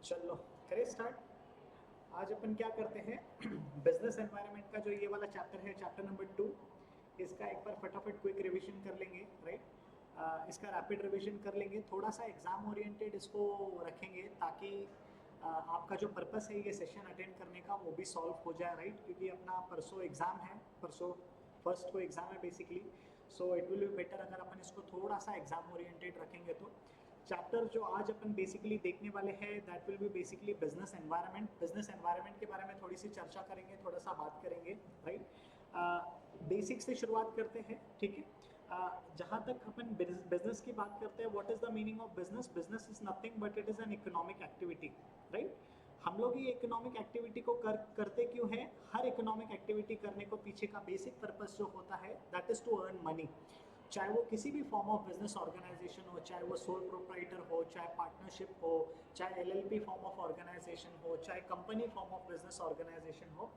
चलो करें स्टार्ट। आज अपन क्या करते हैं बिजनेस एनवायरनमेंट का जो ये वाला चैप्टर है, चैप्टर नंबर 2, इसका एक बार फटाफट क्विक रिवीजन कर लेंगे। राइट, इसका रैपिड रिवीजन कर लेंगे, थोड़ा सा एग्जाम ओरिएंटेड इसको रखेंगे ताकि आपका जो पर्पस है ये सेशन अटेंड करने का वो भी सॉल्व हो जाए। राइट, क्योंकि अपना परसों एग्जाम है, परसों फर्स्ट को एग्जाम है basically. So it will be better अगर अपन इसको थोड़ा सा एग्जाम ओरिएंटेड रखेंगे। तो चैप्टर जो आज अपन बेसिकली देखने वाले हैं that will be basically business environment. Business environment के बारे में थोड़ी सी चर्चा करेंगे, थोड़ा सा बात करेंगे। राइट, बेसिक से शुरुआत करते हैं। ठीक है, जहाँ तक अपन बिजनेस की बात करते हैं, what is the meaning of business? Business is nothing but it is an economic activity. Right, हम लोग ये इकोनॉमिक एक्टिविटी को करते क्यों हैं? हर इकोनॉमिक एक्टिविटी करने को पीछे का बेसिक पर्पस जो होता है that is to earn money. चाहे वो किसी भी फॉर्म ऑफ बिजनेस ऑर्गेनाइजेशन हो, चाहे वो सोल प्रोप्राइटर हो, चाहे पार्टनरशिप हो, चाहे एलएलपी फॉर्म ऑफ ऑर्गेनाइजेशन हो, चाहे company form of business organisation हो,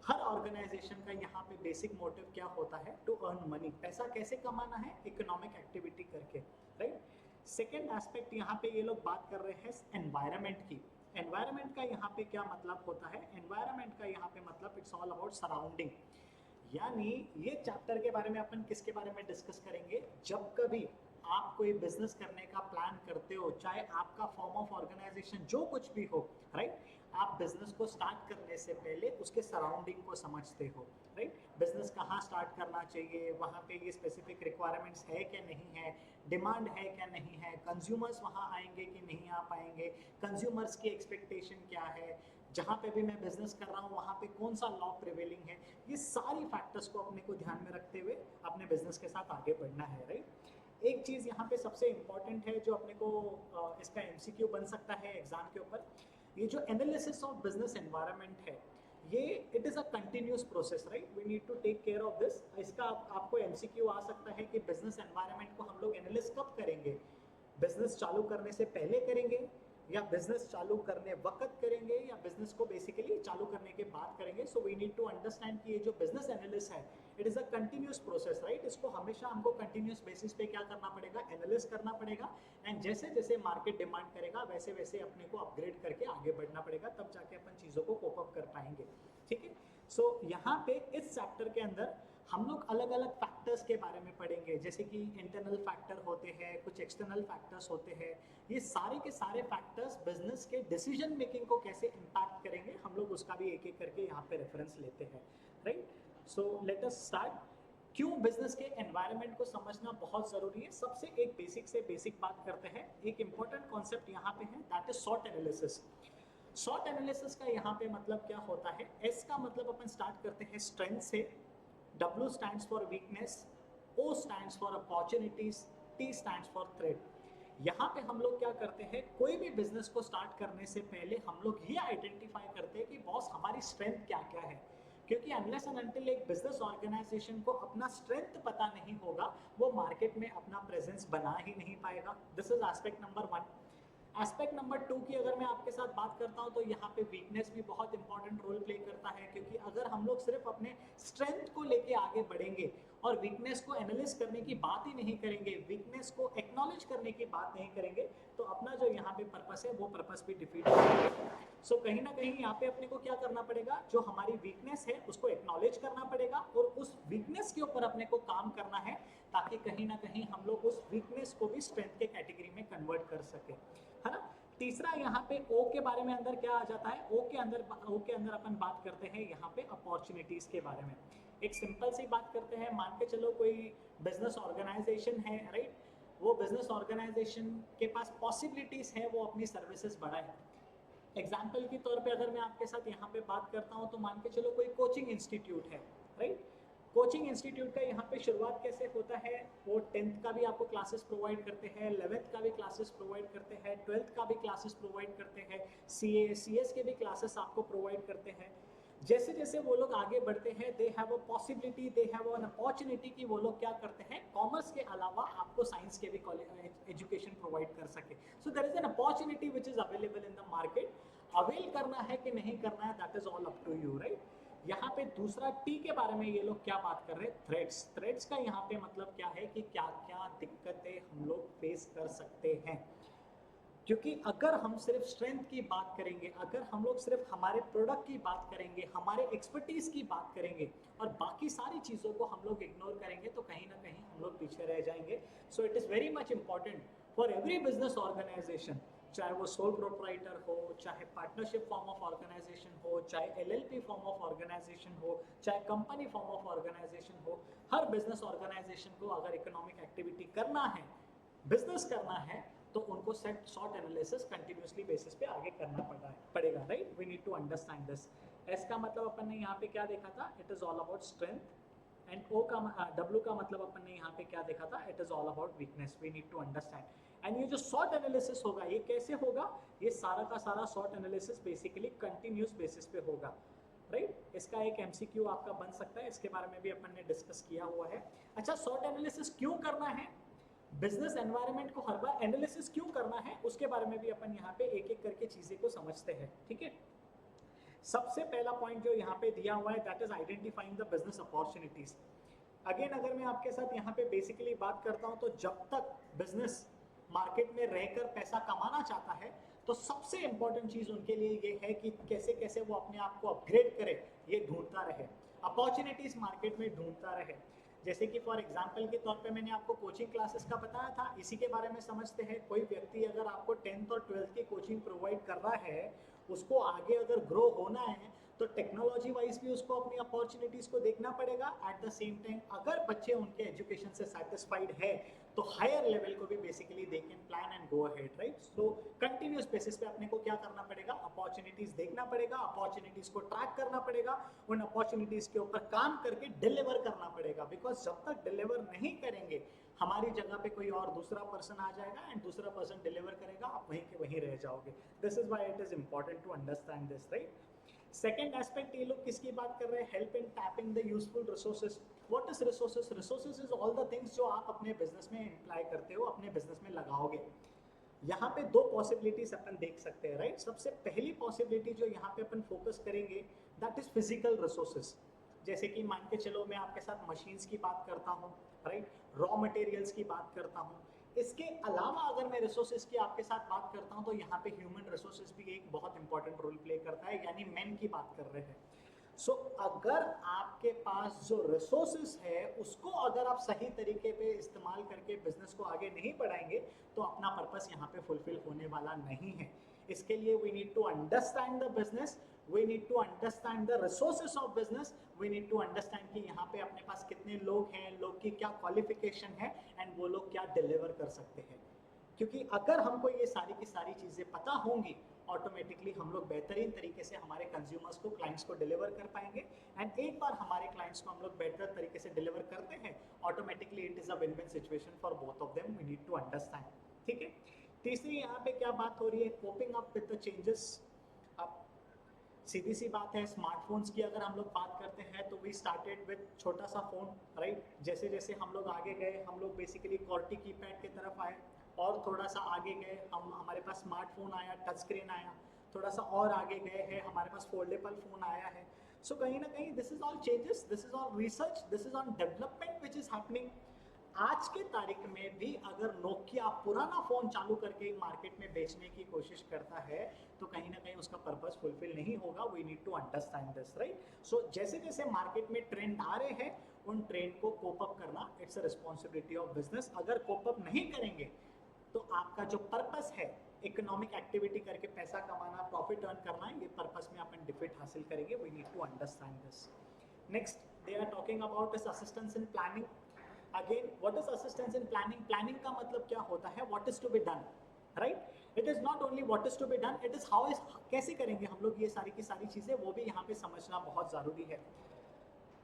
हर ऑर्गेनाइजेशन का यहाँ पे बेसिक मोटिव क्या होता है? To earn money. पैसा कैसे कमाना है? इकोनॉमिक एक्टिविटी करके। राइट, सेकेंड एस्पेक्ट यहाँ पे ये लोग बात कर रहे हैं एनवायरमेंट की। एनवायरमेंट का यहाँ पे क्या मतलब होता है? एनवायरमेंट का यहाँ पे मतलब इट्स ऑल अबाउट सराउंडिंग। यानी ये चैप्टर के बारे में अपन किसके बारे में डिस्कस करेंगे? जब कभी आप कोई बिजनेस करने का प्लान करते हो, चाहे आपका फॉर्म ऑफ ऑर्गेनाइजेशन जो कुछ भी हो, राइट, आप बिजनेस को स्टार्ट करने से पहले उसके सराउंडिंग को समझते हो। राइट, बिजनेस कहाँ स्टार्ट करना चाहिए, वहाँ पे ये स्पेसिफिक रिक्वायरमेंट्स है क्या नहीं है, डिमांड है क्या नहीं है, कंज्यूमर्स वहाँ आएंगे कि नहीं आ पाएंगे, कंज्यूमर्स की एक्सपेक्टेशन क्या है, जहाँ पे भी मैं बिजनेस कर रहा हूँ वहाँ पे कौन सा लॉ प्रिवेलिंग है। ये सारी फैक्टर्स को अपने को ध्यान में रखते हुए अपने बिजनेस के साथ आगे बढ़ना है। राइट, एक चीज़ यहाँ पे सबसे इंपॉर्टेंट है जो अपने को इसका एमसीक्यू बन सकता है एग्जाम के ऊपर, ये जो एनालिसिस ऑफ बिजनेस एनवायरनमेंट है, ये it is a continuous process. Right, we need to take care of this. इसका आपको एमसीक्यू आ सकता है कि बिजनेस एनवायरनमेंट को हम लोग एनालिस कब करेंगे? बिजनेस चालू करने से पहले करेंगे, या बिजनेस चालू करने वक्त करेंगे, या बिजनेस को बेसिकली चालू करने के बाद करेंगे। So we need to understand कि ये जो बिजनेस एनालिस्ट है it is a continuous process. Right, इसको हमेशा हमको कंटिन्यूस बेसिस पे क्या करना पड़ेगा? एनालिस करना पड़ेगा। एंड जैसे जैसे मार्केट डिमांड करेगा वैसे वैसे अपने को अपग्रेड करके आगे बढ़ना पड़ेगा, तब जाके अपन चीज़ों को कोप अप कर पाएंगे। ठीक है, सो यहाँ पे इस चैप्टर के अंदर हम लोग अलग अलग फैक्टर्स के बारे में पढ़ेंगे, जैसे कि इंटरनल फैक्टर होते हैं, कुछ एक्सटर्नल फैक्टर्स होते हैं। ये सारे के सारे फैक्टर्स बिजनेस के डिसीजन मेकिंग को कैसे इम्पैक्ट करेंगे, हम लोग उसका भी एक एक करके यहाँ पे रेफरेंस लेते हैं। Right, so let us start. क्यों बिजनेस के एनवायरनमेंट को समझना बहुत जरूरी है? सबसे एक बेसिक से बेसिक बात करते हैं। एक इंपॉर्टेंट कॉन्सेप्ट यहाँ पे है that is short analysis. Short analysis का यहाँ पे मतलब क्या होता है? एस का मतलब अपन स्टार्ट करते हैं स्ट्रेंथ से, W stands for weakness, O stands for opportunities, T stands for threat। यहाँ पे हम लोग क्या करते हैं? कोई भी बिजनेस को स्टार्ट करने से पहले हम लोग ये आइडेंटिफाई करते हैं कि बॉस हमारी स्ट्रेंथ क्या क्या है, क्योंकि अनलेस एंड अनटिल एक बिजनेस ऑर्गेनाइजेशन को अपना स्ट्रेंथ पता नहीं होगा वो मार्केट में अपना प्रेजेंस बना ही नहीं पाएगा। This is aspect number 1। Aspect number 2 की अगर मैं आपके साथ बात करता हूं तो यहाँ पे वीकनेस भी बहुत इंपॉर्टेंट रोल प्ले करता है, क्योंकि अगर हम लोग सिर्फ अपने स्ट्रेंथ को लेके आगे बढ़ेंगे और वीकनेस को एनालिस करने की बात ही नहीं करेंगे, वीकनेस को एक्नॉलेज करने की बात नहीं करेंगे, तो अपना जो यहाँ पे पर्पस है वो पर्पस भी डिफीट हो जाएगा। सो कहीं ना कहीं यहाँ पे अपने को क्या करना पड़ेगा? जो हमारी वीकनेस है उसको एक्नॉलेज करना पड़ेगा और उस वीकनेस के ऊपर अपने को काम करना है, ताकि कहीं ना कहीं हम लोग उस वीकनेस को भी स्ट्रेंथ के कैटेगरी में कन्वर्ट कर सके, है ना। तीसरा यहाँ पे ओ के बारे में अंदर क्या आ जाता है? ओ के अंदर अपन बात करते हैं यहाँ पे अपॉर्चुनिटीज के बारे में। एक सिंपल सी बात करते हैं, मान के चलो कोई बिजनेस ऑर्गेनाइजेशन है, राइट, वो बिजनेस ऑर्गेनाइजेशन के पास पॉसिबिलिटीज है वो अपनी सर्विसेज बढ़ाए। एग्जाम्पल के तौर पे अगर मैं आपके साथ यहाँ पे बात करता हूँ तो मान के चलो कोई कोचिंग इंस्टीट्यूट है, राइट। कोचिंग इंस्टीट्यूट का यहाँ पे शुरुआत कैसे होता है? वो 10th का भी आपको क्लासेस प्रोवाइड करते हैं, 11th का भी क्लासेस प्रोवाइड करते हैं, 12th का भी क्लासेस प्रोवाइड करते हैं, CS के भी क्लासेस आपको प्रोवाइड करते हैं। जैसे जैसे वो लोग आगे बढ़ते हैं they have a possibility, they have an opportunity कि वो लोग क्या करते हैं, कॉमर्स के अलावा आपको साइंस के भी एजुकेशन प्रोवाइड कर सके। So there is an opportunity which is available in the market. Avail करना है कि नहीं करना है that is all up to you, right. यहाँ पे दूसरा टी के बारे में ये लोग क्या बात कर रहे हैं? थ्रेट्स। थ्रेट्स का यहाँ पे मतलब क्या है कि क्या क्या दिक्कतें हम लोग फेस कर सकते हैं। क्योंकि अगर हम सिर्फ स्ट्रेंथ की बात करेंगे, अगर हम लोग सिर्फ हमारे प्रोडक्ट की बात करेंगे, हमारे एक्सपर्टीज की बात करेंगे और बाकी सारी चीज़ों को हम लोग इग्नोर करेंगे तो कहीं ना कहीं हम लोग पीछे रह जाएंगे। So it is very much important for every business organisation, चाहे वो सोल प्रोप्राइटर हो, चाहे पार्टनरशिप फॉर्म ऑफ ऑर्गेनाइजेशन हो, चाहे एलएलपी फॉर्म ऑफ ऑर्गेनाइजेशन हो, चाहे कंपनी फॉर्म ऑफ ऑर्गेनाइजेशन हो, हर बिजनेस ऑर्गेनाइजेशन को अगर इकोनॉमिक एक्टिविटी करना है, बिजनेस करना है, तो उनको set short analysis continuously basis पे आगे करना पड़ेगा, right. We need to understand this. S का मतलब अपन ने यहाँ पे क्या देखा था, it is all about strength, and O का डब्ल्यू का मतलब अपन ने यहाँ पे क्या देखा था, it is all about weakness. We need to understand. And ये जो शॉर्ट एनालिसिस होगा ये कैसे होगा, ये सारा का सारा short analysis basically continuous basis पे होगा, राइट। इसका एक एमसीक्यू आपका बन सकता है, इसके बारे में भी अपन ने डिस्कस किया हुआ है। अच्छा, शॉर्ट एनालिसिस क्यों करना है, बिजनेस एनवायरनमेंट को हर बार एनालिसिस क्यों करना है, उसके बारे में भी अपन यहाँ पे एक एक करके चीजें को समझते हैं, ठीक है। सबसे पहला पॉइंट जो यहाँ पे दिया हुआ है, that is identifying the business opportunities. Again अगर मैं आपके साथ यहाँ पे बेसिकली बात करता हूँ, तो जब तक बिजनेस मार्केट में रहकर पैसा कमाना चाहता है, तो सबसे इंपॉर्टेंट चीज उनके लिए ये है कि कैसे कैसे वो अपने आप को अपग्रेड करे, ये ढूंढता रहे, अपॉर्चुनिटीज मार्केट में ढूंढता रहे। जैसे कि फॉर एग्जांपल के तौर पे मैंने आपको कोचिंग क्लासेस का बताया था, इसी के बारे में समझते हैं। कोई व्यक्ति अगर आपको 10th और 12th की कोचिंग प्रोवाइड कर रहा है, उसको आगे अगर ग्रो होना है तो टेक्नोलॉजी वाइज भी उसको अपनी अपॉर्चुनिटीज को देखना पड़ेगा। एट द सेम टाइम अगर बच्चे उनके एजुकेशन से सेटिस्फाइड है तो हायर लेवल को भी basically they can plan and go ahead, right. So continuous basis पे अपने को क्या करना पड़ेगा, अपॉर्चुनिटीज देखना पड़ेगा, अपॉर्चुनिटीज को ट्रैक करना पड़ेगा, उन अपॉर्चुनिटीज के ऊपर काम करके डिलीवर करना पड़ेगा। बिकॉज जब तक डिलीवर नहीं करेंगे, हमारी जगह पे कोई और दूसरा पर्सन आ जाएगा एंड दूसरा पर्सन डिलीवर करेगा, आप वहीं के वहीं रह जाओगे। This is why it is important to understand this, right. Second aspect, ये लोग किसकी बात कर रहे हैं, help in tapping the useful resources. What is resources, resources is all the things जो आप अपने बिजनेस में इम्प्लाई करते हो, अपने बिजनेस में लगाओगे। यहाँ पे दो पॉसिबिलिटीज अपन देख सकते हैं, राइट। सबसे पहली पॉसिबिलिटी जो यहाँ पे अपन फोकस करेंगे, दैट इज फिजिकल रिसोर्सेज। जैसे कि मान के चलो मैं आपके साथ मशीन्स की बात करता हूँ, राइट, रॉ मटेरियल्स की बात करता हूँ। इसके अलावा अगर मैं रिसोर्सेज की आपके साथ बात करता हूँ, तो यहाँ पे ह्यूमन रिसोर्सेज भी एक बहुत इंपॉर्टेंट रोल प्ले करता है, यानी मैन की बात कर रहे हैं। सो अगर आपके पास जो रिसोर्सेज है उसको अगर आप सही तरीके पे इस्तेमाल करके बिजनेस को आगे नहीं बढ़ाएंगे, तो अपना पर्पस यहाँ पे फुलफिल होने वाला नहीं है। इसके लिए we need to understand the business, we need to understand the resources of business, we need to understand कि यहाँ पे अपने पास कितने लोग हैं, लोग की क्या क्वालिफिकेशन है एंड वो लोग क्या डिलीवर कर सकते हैं। क्योंकि अगर हमको ये सारी की सारी चीज़ें पता होंगी, ऑटोमेटिकली हम लोग बेहतरीन तरीके से हमारे कंज्यूमर्स को, क्लाइंट्स को डिलीवर कर पाएंगे। एंड एक बार हमारे क्लाइंट्स को हम लोग बेहतर तरीके से डिलीवर करते हैं, automatically it is a win win situation for both of them, we need to understand, ठीक है। तीसरी यहाँ पे क्या बात हो रही है, coping up with the changes. अब सीधी सी बात है, स्मार्टफोन्स की अगर हम लोग बात करते हैं तो वी स्टार्टेड विद छोटा सा फोन, राइट। जैसे जैसे हम लोग आगे गए, हम लोग बेसिकली QWERTY कीपैड की तरफ आए, और थोड़ा सा आगे गए हमारे पास स्मार्टफोन आया, टच स्क्रीन आया, थोड़ा सा और आगे गए हैं, हमारे पास फोल्डेबल फोन आया है। सो कहीं ना कहीं this is all changes, this is all research, this is on development which is happening. आज के तारीख में भी अगर नोकिया पुराना फोन चालू करके मार्केट में बेचने की कोशिश करता है, तो कहीं ना कहीं उसका पर्पस फुलफिल नहीं होगा। We need to understand this, right. So जैसे जैसे मार्केट में ट्रेंड आ रहे हैं, उन ट्रेंड को कोप अप करना it's a responsibility of business. अगर कोप अप नहीं करेंगे तो आपका जो पर्पस है, इकोनॉमिक एक्टिविटी करके पैसा कमाना, प्रॉफिट अर्न करना, ये पर्पस में अपन डिफिट हासिल करेंगे। We need to understand this. Next they are talking about this assistance in planning. Again what is assistance in planning, planning का मतलब क्या होता है, what is to be done, right. It is not only what is to be done, it is how is, कैसे करेंगे हम लोग ये सारी की सारी चीजें, वो भी यहाँ पे समझना बहुत जरूरी है।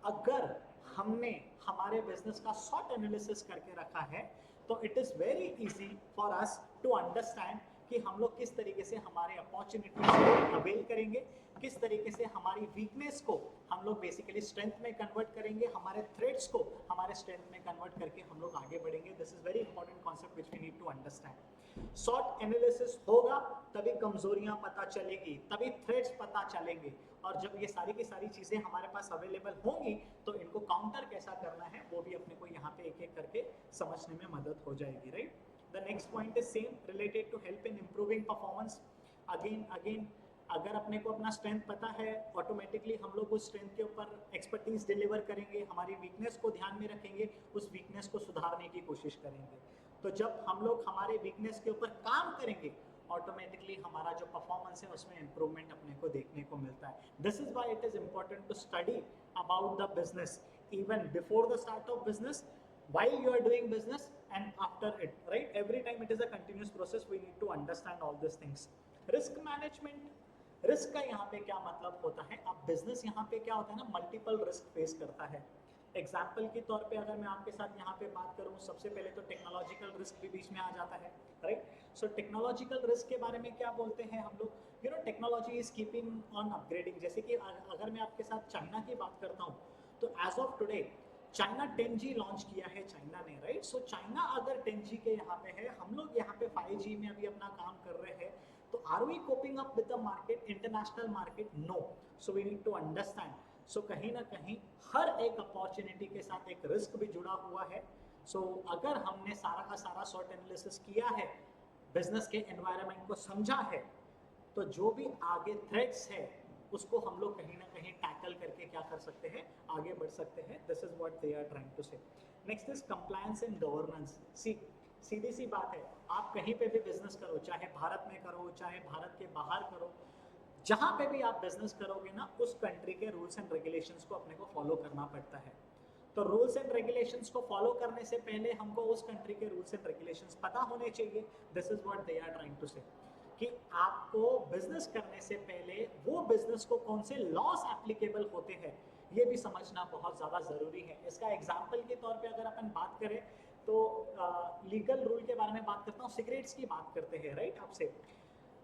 अगर हमने हमारे बिजनेस का शॉर्ट एनालिसिस करके रखा है, तो it is very easy for us to understand कि हम लोग किस तरीके से हमारे अपॉर्चुनिटीज को अवेल करेंगे, किस तरीके से हमारी वीकनेस को हम लोग बेसिकली स्ट्रेंथ में कन्वर्ट करेंगे, हमारे थ्रेड्स को हमारे स्ट्रेंथ में कन्वर्ट करके हम लोग आगे बढ़ेंगे। This is very important concept which we need to understand. Short analysis होगा तभी कमजोरियां पता चलेगी, तभी थ्रेड्स पता चलेंगे, और जब ये सारी की सारी चीजें हमारे पास अवेलेबल होंगी, तो इनको काउंटर कैसा करना है वो भी अपने को यहाँ पे एक एक करके समझने में मदद हो जाएगी, right. The next point is same, related to help in improving performance. Again अगर अपने को अपना स्ट्रेंथ पता है, ऑटोमेटिकली हम लोग उस स्ट्रेंथ के ऊपर एक्सपर्टीज डिलीवर करेंगे, हमारी वीकनेस को ध्यान में रखेंगे, उस वीकनेस को सुधारने की कोशिश करेंगे। तो जब हम लोग हमारे वीकनेस के ऊपर काम करेंगे, ऑटोमेटिकली हमारा जो परफॉर्मेंस है उसमें इंप्रूवमेंट अपने को देखने को मिलता है। This is why it is important to study about the business even before the start of business, while you are doing business and after it, right? Every time it is a continuous process, we need to understand all these things. Risk management, risk का यहाँ पे क्या मतलब होता है? अब business यहाँ पे क्या होता है ना, मल्टीपल रिस्क फेस करता है। एग्जाम्पल के तौर पे अगर मैं आपके साथ यहाँ पे बात करूँ, सबसे पहले तो टेक्नोलॉजिकल रिस्क भी बीच में आ जाता है, राइट? सो टेक्नोलॉजिकल रिस्क के बारे में क्या बोलते हैं हम लोग, you know technology is keeping on upgrading. जैसे कि अगर मैं आपके साथ चाइना की बात करता हूँ, तो as of today China 10G launch किया है चाइना ने, राइट? सो चाइना अगर 10G के यहाँ पे है, हम लोग यहाँ पे 5G में अभी अपना काम कर रहे हैं, तो are we coping up with the market, international market? No. So we need to understand. So कहीं ना कहीं हर एक अपॉर्चुनिटी के साथ एक रिस्क भी जुड़ा हुआ है। सो अगर हमने सारा का सारा सॉर्ट एनालिसिस किया है, बिजनेस के एनवायरनमेंट को समझा है, तो जो भी आगे थ्रेट्स है उसको हम लोग कहीं ना कहीं टैकल करके क्या कर सकते हैं, आगे बढ़ सकते हैं। This is what they are trying to say. Next is compliance and governance. सीधी सी बात है, आप कहीं पे भी बिजनेस करो, चाहे भारत में करो, चाहे भारत के बाहर करो, जहां पे भी आप बिजनेस करोगे ना, उस कंट्री के रूल्स एंड रेगुलेशंस को अपने को फॉलो करना पड़ता है। तो रूल्स एंड रेगुलेशंस को फॉलो करने से पहले हमको उस कंट्री के रूल्स एंड रेगुलेशंस पता होने चाहिए। This is what they are trying to say, कि आपको बिजनेस करने से पहले वो बिजनेस को कौन से लॉस एप्लीकेबल होते हैं, ये भी समझना बहुत ज़्यादा ज़रूरी है। इसका एग्जाम्पल के तौर पे अगर अपन बात करें, तो लीगल रूल के बारे में बात करता हूँ, सिगरेट्स की बात करते हैं, राइट? आपसे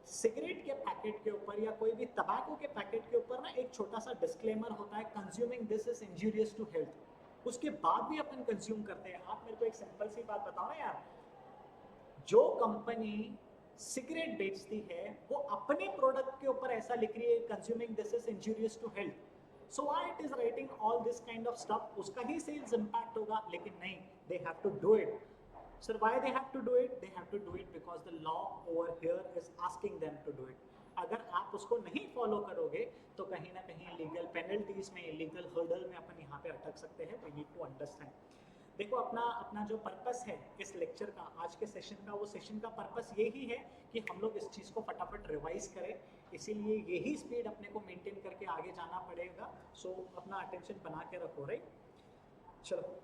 सिगरेट के पैकेट के ऊपर या कोई भी तंबाकू के पैकेट के ऊपर ना एक छोटा सा डिस्क्लेमर होता है, consuming this is injurious to health. उसके बाद भी अपन कंज्यूम करते हैं। आप मेरे को एक सिंपल सी बात बताओ ना यार, जो कंपनी सिगरेट बेचती है वो अपने प्रोडक्ट के ऊपर ऐसा लिख रही है, consuming this is injurious to health, so why it is writing all this kind of stuff? उसका ही सेल्स इंपैक्ट होगा, लेकिन नहीं, they have to do it. Sir, why they have to do it? They have to do it because the law over here is asking them to do it. अगर आप उसको नहीं follow करोगे तो कहीं ना कहीं लीगल पेनल्टीज में, लीगल हर्डल में अपन यहाँ पे अटक सकते हैं। We need to understand. देखो अपना जो पर्पस है इस लेक्चर का, आज के सेशन का, वो सेशन का पर्पस यही है कि हम लोग इस चीज़ को फटाफट रिवाइज करें। इसीलिए यही स्पीड अपने को मेंटेन करके आगे जाना पड़ेगा। सो अपना अटेंशन बना के रखो, राइट? चलो,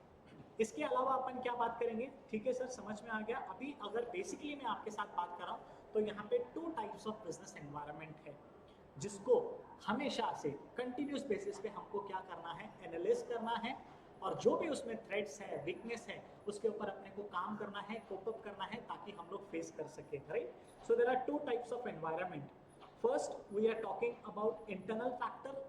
इसके अलावा अपन क्या बात करेंगे? ठीक है सर, समझ में आ गया। अभी अगर बेसिकली मैं आपके साथ बात कर रहा हूँ, तो यहाँ पे 2 टाइप्स ऑफ बिजनेस एनवायरनमेंट है, जिसको हमेशा से कंटिन्यूस बेसिस पे हमको क्या करना है, एनालाइज करना है, और जो भी उसमें थ्रेट्स है, वीकनेस है, उसके ऊपर अपने को काम करना है, कोप अप करना है, ताकि हम लोग फेस कर सके, right? So there are 2 types of environment. First we are talking about internal factor,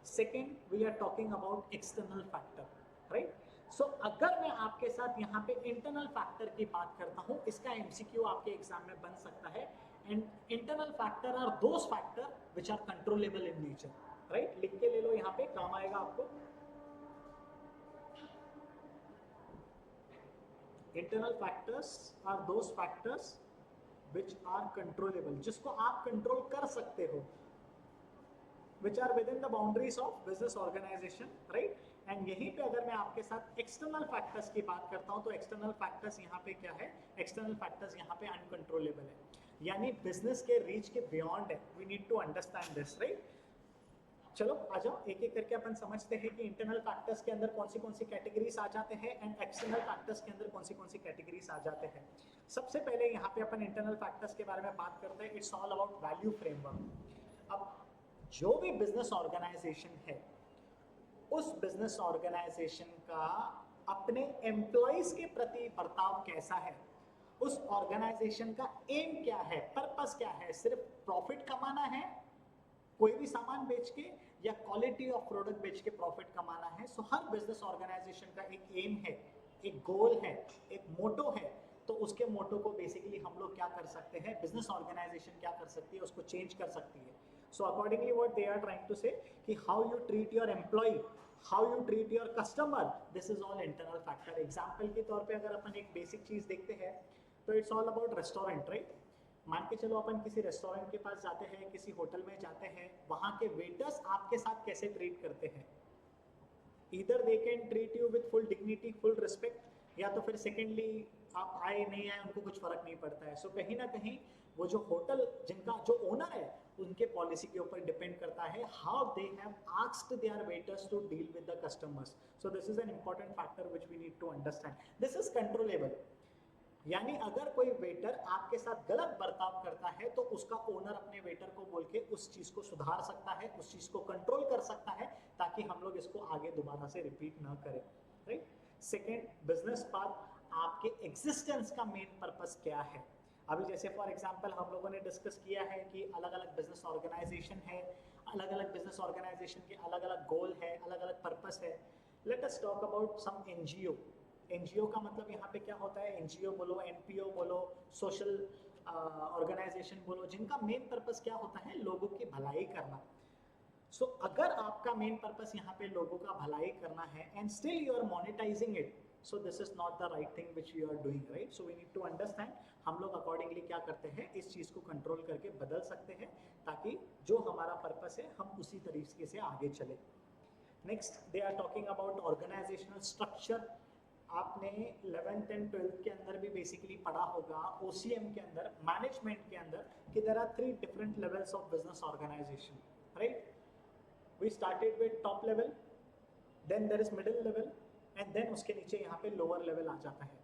second we are talking about external factor, right? So अगर मैं आपके साथ यहाँ पे इंटरनल फैक्टर की बात करता हूँ, इसका एमसीक्यू आपके एग्जाम में बन सकता है। And internal factor are those factor which are controllable in nature, right? लिख के ले लो, यहाँ पे काम आएगा आपको। Internal factors are those factors which are controllable, जिसको आप कंट्रोल कर सकते हो, which are within the boundaries of business organisation, right? And यहीं पे अगर मैं आपके साथ एक्सटर्नल फैक्टर्स की बात करता हूं, तो एक्सटर्नल फैक्टर्स यहाँ पे क्या है? एक्सटर्नल फैक्टर्स यहाँ पे अनकंट्रोलेबल है, यानी बिजनेस के रीच के बियॉन्ड है। We need to understand this, right? चलो आ जाओ, एक एक करके अपन समझते हैं कि इंटरनल फैक्टर्स के अंदर कौन सी कैटेगरीज आ जाते हैं एंड एक्सटर्नल फैक्टर्स के अंदर कौन सी कैटेगरीज आ जाते हैं। सबसे पहले यहाँ पे अपन इंटरनल फैक्टर्स के बारे में बात करते हैं। It's all about value framework. अब जो भी बिजनेस ऑर्गेनाइजेशन है, उस बिजनेस ऑर्गेनाइजेशन का अपने एम्प्लॉइज के प्रति बर्ताव कैसा है, उस ऑर्गेनाइजेशन का एम क्या है, पर्पस क्या है? सिर्फ प्रॉफिट कमाना है कोई भी सामान बेच के, या क्वालिटी ऑफ प्रोडक्ट बेच के प्रॉफिट कमाना है? सो हर बिजनेस ऑर्गेनाइजेशन का एक एम है, एक गोल है, एक मोटो है। तो उसके मोटो को बेसिकली हम लोग क्या कर सकते हैं, बिजनेस ऑर्गेनाइजेशन क्या कर सकती है, उसको चेंज कर सकती है। So accordingly what they are trying to say कि how you treat your employee, how you treat your customer, this is all internal factor. Example के तौर पे अगर अपन एक बेसिक चीज देखते हैं, तो तो it's all about restaurant, right? मान के चलो अपन किसी रेस्टोरेंट के पास जाते हैं, किसी होटल में जाते हैं, वहाँ के वेटर्स आपके साथ कैसे ट्रीट करते हैं? Either they can treat you with full dignity, full respect, या तो फिर सेकेंडली आप आए नहीं आए उनको कुछ फर्क नहीं पड़ता है। सो कहीं ना कहीं वो जो होटल जिनका जो ओनर है उनके पॉलिसी के ऊपर डिपेंड करता है how they have asked their waiters to deal with the customers. So this is an important factor which we need to understand. This is controllable, यानी अगर कोई वेटर आपके साथ गलत बर्ताव करता है तो उसका ओनर अपने वेटर को बोल के उस चीज को सुधार सकता है, उस चीज को कंट्रोल कर सकता है, ताकि हम लोग इसको आगे दोबारा से रिपीट ना करें, राइट? सेकेंड, बिजनेस पाथ, आपके एग्जिस्टेंस का मेन पर्पस क्या है? अभी जैसे फॉर एग्जांपल हम लोगों ने डिस्कस किया है कि अलग अलग बिजनेस ऑर्गेनाइजेशन है, अलग अलग बिजनेस ऑर्गेनाइजेशन के अलग अलग गोल है, अलग अलग पर्पस है। Let us talk about some NGO. NGO का मतलब यहाँ पे क्या होता है? एनजीओ बोलो, एनपीओ बोलो, सोशल ऑर्गेनाइजेशन बोलो, जिनका मेन पर्पस क्या होता है? लोगों की भलाई करना। सो अगर आपका मेन पर्पस यहाँ पे लोगों का भलाई करना है and still you are monetising it, so this is not the right thing which you are doing, right? So we need to understand हम लोग अकॉर्डिंगली क्या करते हैं, इस चीज को कंट्रोल करके बदल सकते हैं ताकि जो हमारा पर्पस है हम उसी तरीके से आगे चले। Next, they are talking about organisational structure. आपने 11th एंड 12th के अंदर भी बेसिकली पढ़ा होगा, ओसीएम के अंदर, मैनेजमेंट के अंदर, कि there are 3 different levels of business organisation, right? We started with top level, then there is middle level, and then उसके नीचे यहाँ पे लोअर लेवल आ जाता है।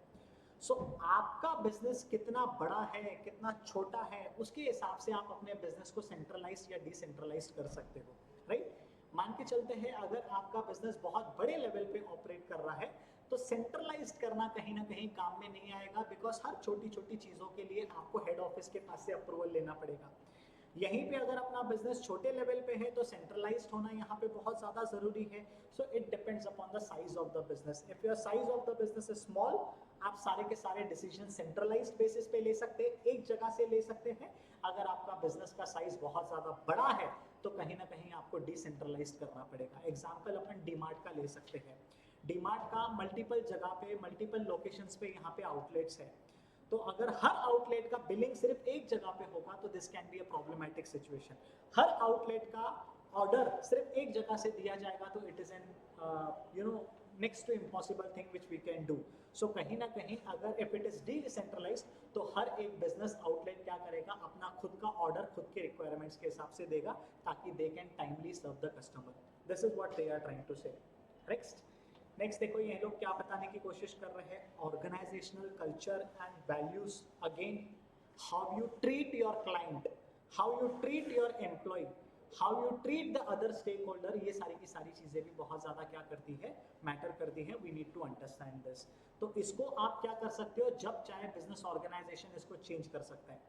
सो आपका बिजनेस कितना बड़ा है, कितना छोटा है, उसके हिसाब से आप अपने बिजनेस को सेंट्रलाइज या डिसेंट्रलाइज कर सकते हो, राइट? मान के चलते हैं अगर आपका बिजनेस बहुत बड़े लेवल पे ऑपरेट कर रहा है तो सेंट्रलाइज्ड करना कहीं ना कहीं काम में नहीं आएगा, बिकॉज हर छोटी छोटी चीज़ों के लिए आपको हेड ऑफिस के पास से अप्रूवल लेना पड़ेगा। यहीं पे अगर अपना बिजनेस छोटे लेवल पे है तो सेंट्रलाइज्ड होना यहाँ पे बहुत ज़्यादा ज़रूरी है। So it depends upon the size of the business. If your size of the business is small, आप सारे के सारे डिसीजन सेंट्रलाइज्ड बेसिस पे ले सकते हैं, एक जगह से ले सकते हैं। अगर आपका बिजनेस का साइज बहुत ज़्यादा बड़ा है तो कहीं ना कहीं आपको डिसेंट्रलाइज करना पड़ेगा। एग्जाम्पल अपन डीमार्ट का ले सकते हैं। डीमार्ट का मल्टीपल जगह पे, मल्टीपल लोकेशंस पे यहाँ पे आउटलेट्स है, तो अगर हर आउटलेट का बिलिंग सिर्फ एक जगह पे होगा तो this can be a problematic situation. हर आउटलेट का ऑर्डर सिर्फ एक जगह से दिया जाएगा तो it is an next to impossible thing which we can do. So कहीं ना कहीं अगर इफ इट इज डिसेंट्रलाइज्ड तो हर एक बिजनेस आउटलेट क्या करेगा, अपना खुद का ऑर्डर खुद के रिक्वायरमेंट्स के हिसाब से देगा ताकि they can timely serve the customer. This is what they are trying to say. Next देखो ये लोग क्या बताने की कोशिश कर रहे हैं, organisational culture and values. Again, how you treat your client, how you treat your employee, how you treat the other stakeholder, ये सारी की सारी चीजें भी बहुत ज्यादा क्या करती है, मैटर करती है। We need to understand this. तो इसको आप क्या कर सकते हो, जब चाहे बिजनेस ऑर्गेनाइजेशन इसको चेंज कर सकता है।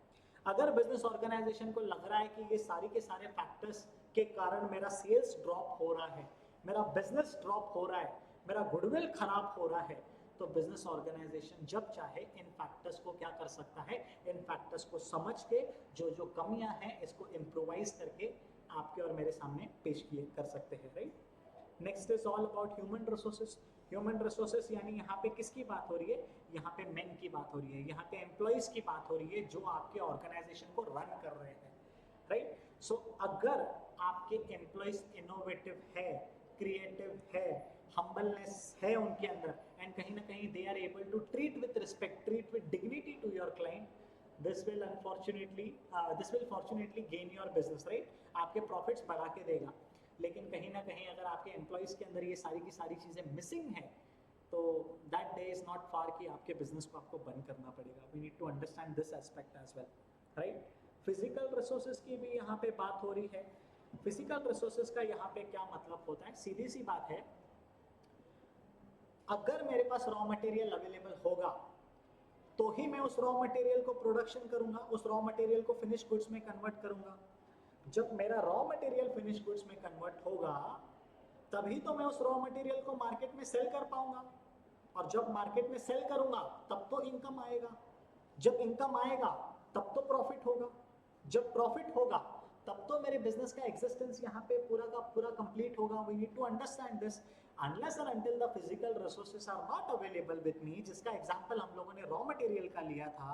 अगर बिजनेस ऑर्गेनाइजेशन को लग रहा है कि ये सारी के सारे फैक्टर्स के कारण मेरा सेल्स ड्रॉप हो रहा है, मेरा बिजनेस ड्रॉप हो रहा है, मेरा गुडविल खराब हो रहा है, तो बिजनेस ऑर्गेनाइजेशन जब चाहे इन फैक्टर्स को क्या कर सकता है, इन फैक्टर्स को समझ के जो जो कमियां हैं इसको इम्प्रोवाइज करके आपके और मेरे सामने पेश किए कर सकते हैं, right? Next is all about human resources. Human resources यानी यहाँ पे किसकी बात हो रही है, यहाँ पे मेन की बात हो रही है, यहाँ पे एम्प्लॉयज की बात हो रही है जो आपके ऑर्गेनाइजेशन को रन कर रहे हैं, राइट? सो अगर आपके एम्प्लॉयज इनोवेटिव है, क्रिएटिव है, हम्बलनेस है उनके अंदर, एंड कहीं ना कहीं they are able to treat with respect, treat with dignity to your client, this will fortunately gain your business, right? आपके प्रॉफिट्स बढ़ा के देगा। लेकिन कहीं ना कहीं अगर आपके एम्प्लॉयज के अंदर ये सारी की सारी चीजें मिसिंग है तो that day is not far कि आपके बिजनेस को आपको बंद करना पड़ेगा। We need to understand this aspect as well, right? Physical resources की भी यहाँ पे बात हो रही है। फिजिकल रिसोर्सेज का यहाँ पे क्या मतलब होता है, सीधी सी बात है, अगर मेरे पास रॉ मटेरियल अवेलेबल होगा तो ही मैं उस रॉ मटेरियल को प्रोडक्शन करूंगा, उस रॉ मटेरियल को फिनिश गुड्स में कन्वर्ट करूंगा। जब मेरा रॉ मटेरियल फिनिश गुड्स में कन्वर्ट होगा तभी तो मैं उस रॉ मटेरियल को मार्केट में सेल कर पाऊंगा, और जब मार्केट में सेल करूंगा तब तो इनकम आएगा, जब इनकम आएगा तब तो प्रॉफिट होगा, जब प्रॉफिट होगा तब तो मेरे बिजनेस का एग्जिस्टेंस यहाँ पे पूरा का पूरा कंप्लीट होगा। We need to understand this. Unless और until the physical resources are not available with me, जिसका एग्जांपल हम लोगों ने रॉ मटेरियल का लिया था,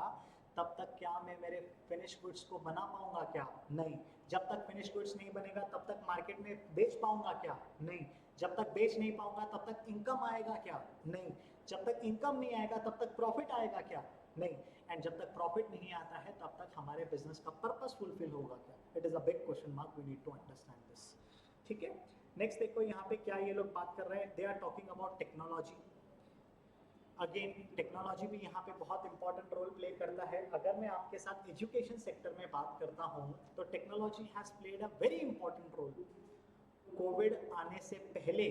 तब तक क्या मैं मेरे फिनिश गुड्स को बना पाऊंगा? क्या नहीं। जब तक फिनिश गुड्स नहीं बनेगा तब तक मार्केट में बेच पाऊंगा? क्या नहीं। जब तक बेच नहीं पाऊंगा तब तक इनकम आएगा? क्या नहीं। जब तक इनकम नहीं आएगा तब तक प्रॉफिट आएगा? क्या नहीं। एंड जब तक प्रॉफिट नहीं आता है तब तक हमारे बिजनेस का पर्पस फुलफिल होगा? क्या? It is a big question mark, we need to understand this. ठीक है, नेक्स्ट देखो यहाँ पे क्या ये लोग बात कर रहे हैं, they are talking about technology. Again technology भी यहाँ पे बहुत इंपॉर्टेंट रोल प्ले करता है। अगर मैं आपके साथ एजुकेशन सेक्टर में बात करता हूँ तो technology has played a very important role. Covid आने से पहले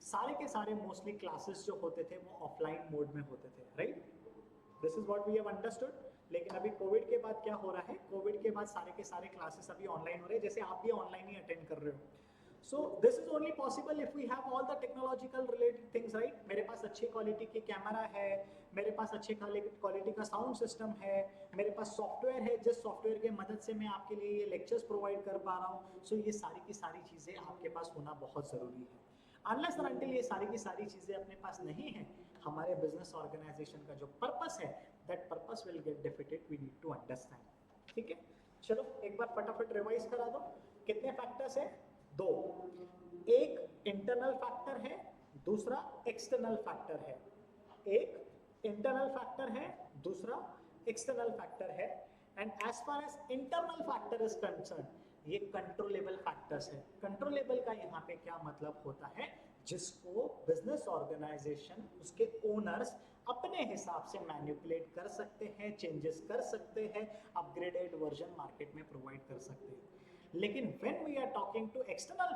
सारे के सारे मोस्टली क्लासेस जो होते थे वो ऑफलाइन मोड में होते थे, right? This is what we have understood. लेकिन अभी कोविड के बाद क्या हो रहा है, कोविड के बाद सारे के सारे क्लासेस अभी ऑनलाइन हो रहे हैं, जैसे आप भी ऑनलाइन ही अटेंड कर रहे हो। So this is only possible if we have all the technological related things, right? मेरे पास अच्छी क्वालिटी की कैमरा है, मेरे पास अच्छी क्वालिटी का साउंड सिस्टम है, मेरे पास सॉफ्टवेयर है जिस सॉफ्टवेयर के मदद से मैं आपके लिए ये लेक्चर्स प्रोवाइड कर पा रहा हूँ। सो ये सारी की सारी चीज़ें आपके पास होना बहुत ज़रूरी है। अनलेस और अनटिल ये सारी की सारी चीज़ें अपने पास नहीं है, हमारे बिजनेस ऑर्गेनाइजेशन का जो पर्पस है, that purpose will get defeated, we need to understand. ठीक है, चलो एक बार फटाफट रिवाइज करा दो। कितने फैक्टर्स है? दो। एक इंटरनल फैक्टर है, दूसरा एक्सटर्नल फैक्टर है। एक इंटरनल फैक्टर है, दूसरा एक्सटर्नल फैक्टर है। And as far as internal factor is concern, ये कंट्रोलेबल फैक्टर्स है। कंट्रोलेबल का यहाँ पे क्या मतलब होता है? जिसको बिजनेस ऑर्गेनाइजेशन, उसके ओनर्स अपने हिसाब से मैनिपुलेट कर सकते हैं, चेंजेस कर सकते हैं, अपग्रेडेड वर्जन मार्केट में प्रोवाइड कर सकते हैं। लेकिन when we are talking to external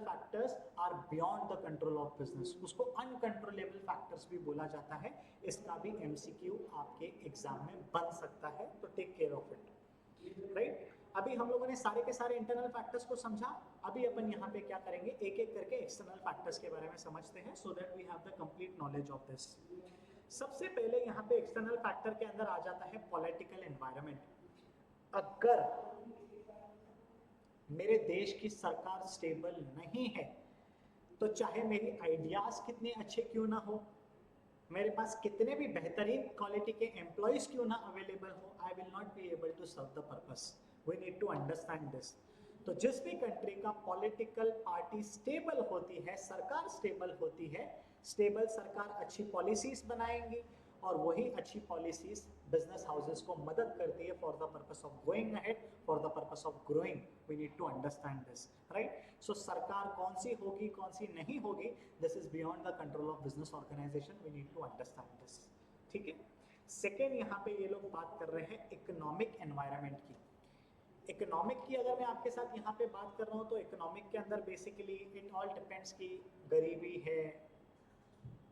factors are beyond the control of business, उसको uncontrollable factors भी बोला जाता है। इसका भी MCQ आपके एग्जाम में बन सकता है, तो take care of it, right? अभी हम लोगों ने सारे के सारे इंटरनल फैक्टर्स को समझा। अभी अपन यहाँ पे क्या करेंगे, एक एक करके एक्सटर्नल फैक्टर्स के बारे में समझते हैं, so that we have the complete knowledge of this. सबसे पहले यहाँ पे एक्सटर्नल फैक्टर के अंदर आ जाता है पॉलिटिकल एनवायरनमेंट। अगर मेरे देश की सरकार स्टेबल नहीं है तो चाहे मेरी आइडियाज कितने अच्छे क्यों ना हो, मेरे पास कितने भी बेहतरीन क्वालिटी के एम्प्लॉयज क्यों ना अवेलेबल हो, I will not be able to serve the purpose. We need to understand this. तो जिस भी कंट्री का पॉलिटिकल पार्टी स्टेबल होती है, सरकार स्टेबल होती है, स्टेबल सरकार अच्छी पॉलिसीज बनाएंगी और वही अच्छी पॉलिसीज बिजनेस हाउसेस को मदद करती है for the purpose of going ahead, for the purpose of growing. We need to understand this, right? So सरकार कौन सी होगी, कौन सी नहीं होगी, this is beyond the control of business organisation. We need to understand this, ठीक है? सेकेंड, यहाँ पे ये लोग बात कर रहे हैं इकोनॉमिक एनवायरनमेंट की। इकोनॉमिक की अगर मैं आपके साथ यहाँ पे बात कर रहा हूँ तो इकोनॉमिक के अंदर बेसिकली इट ऑल डिपेंड्स कि गरीबी है,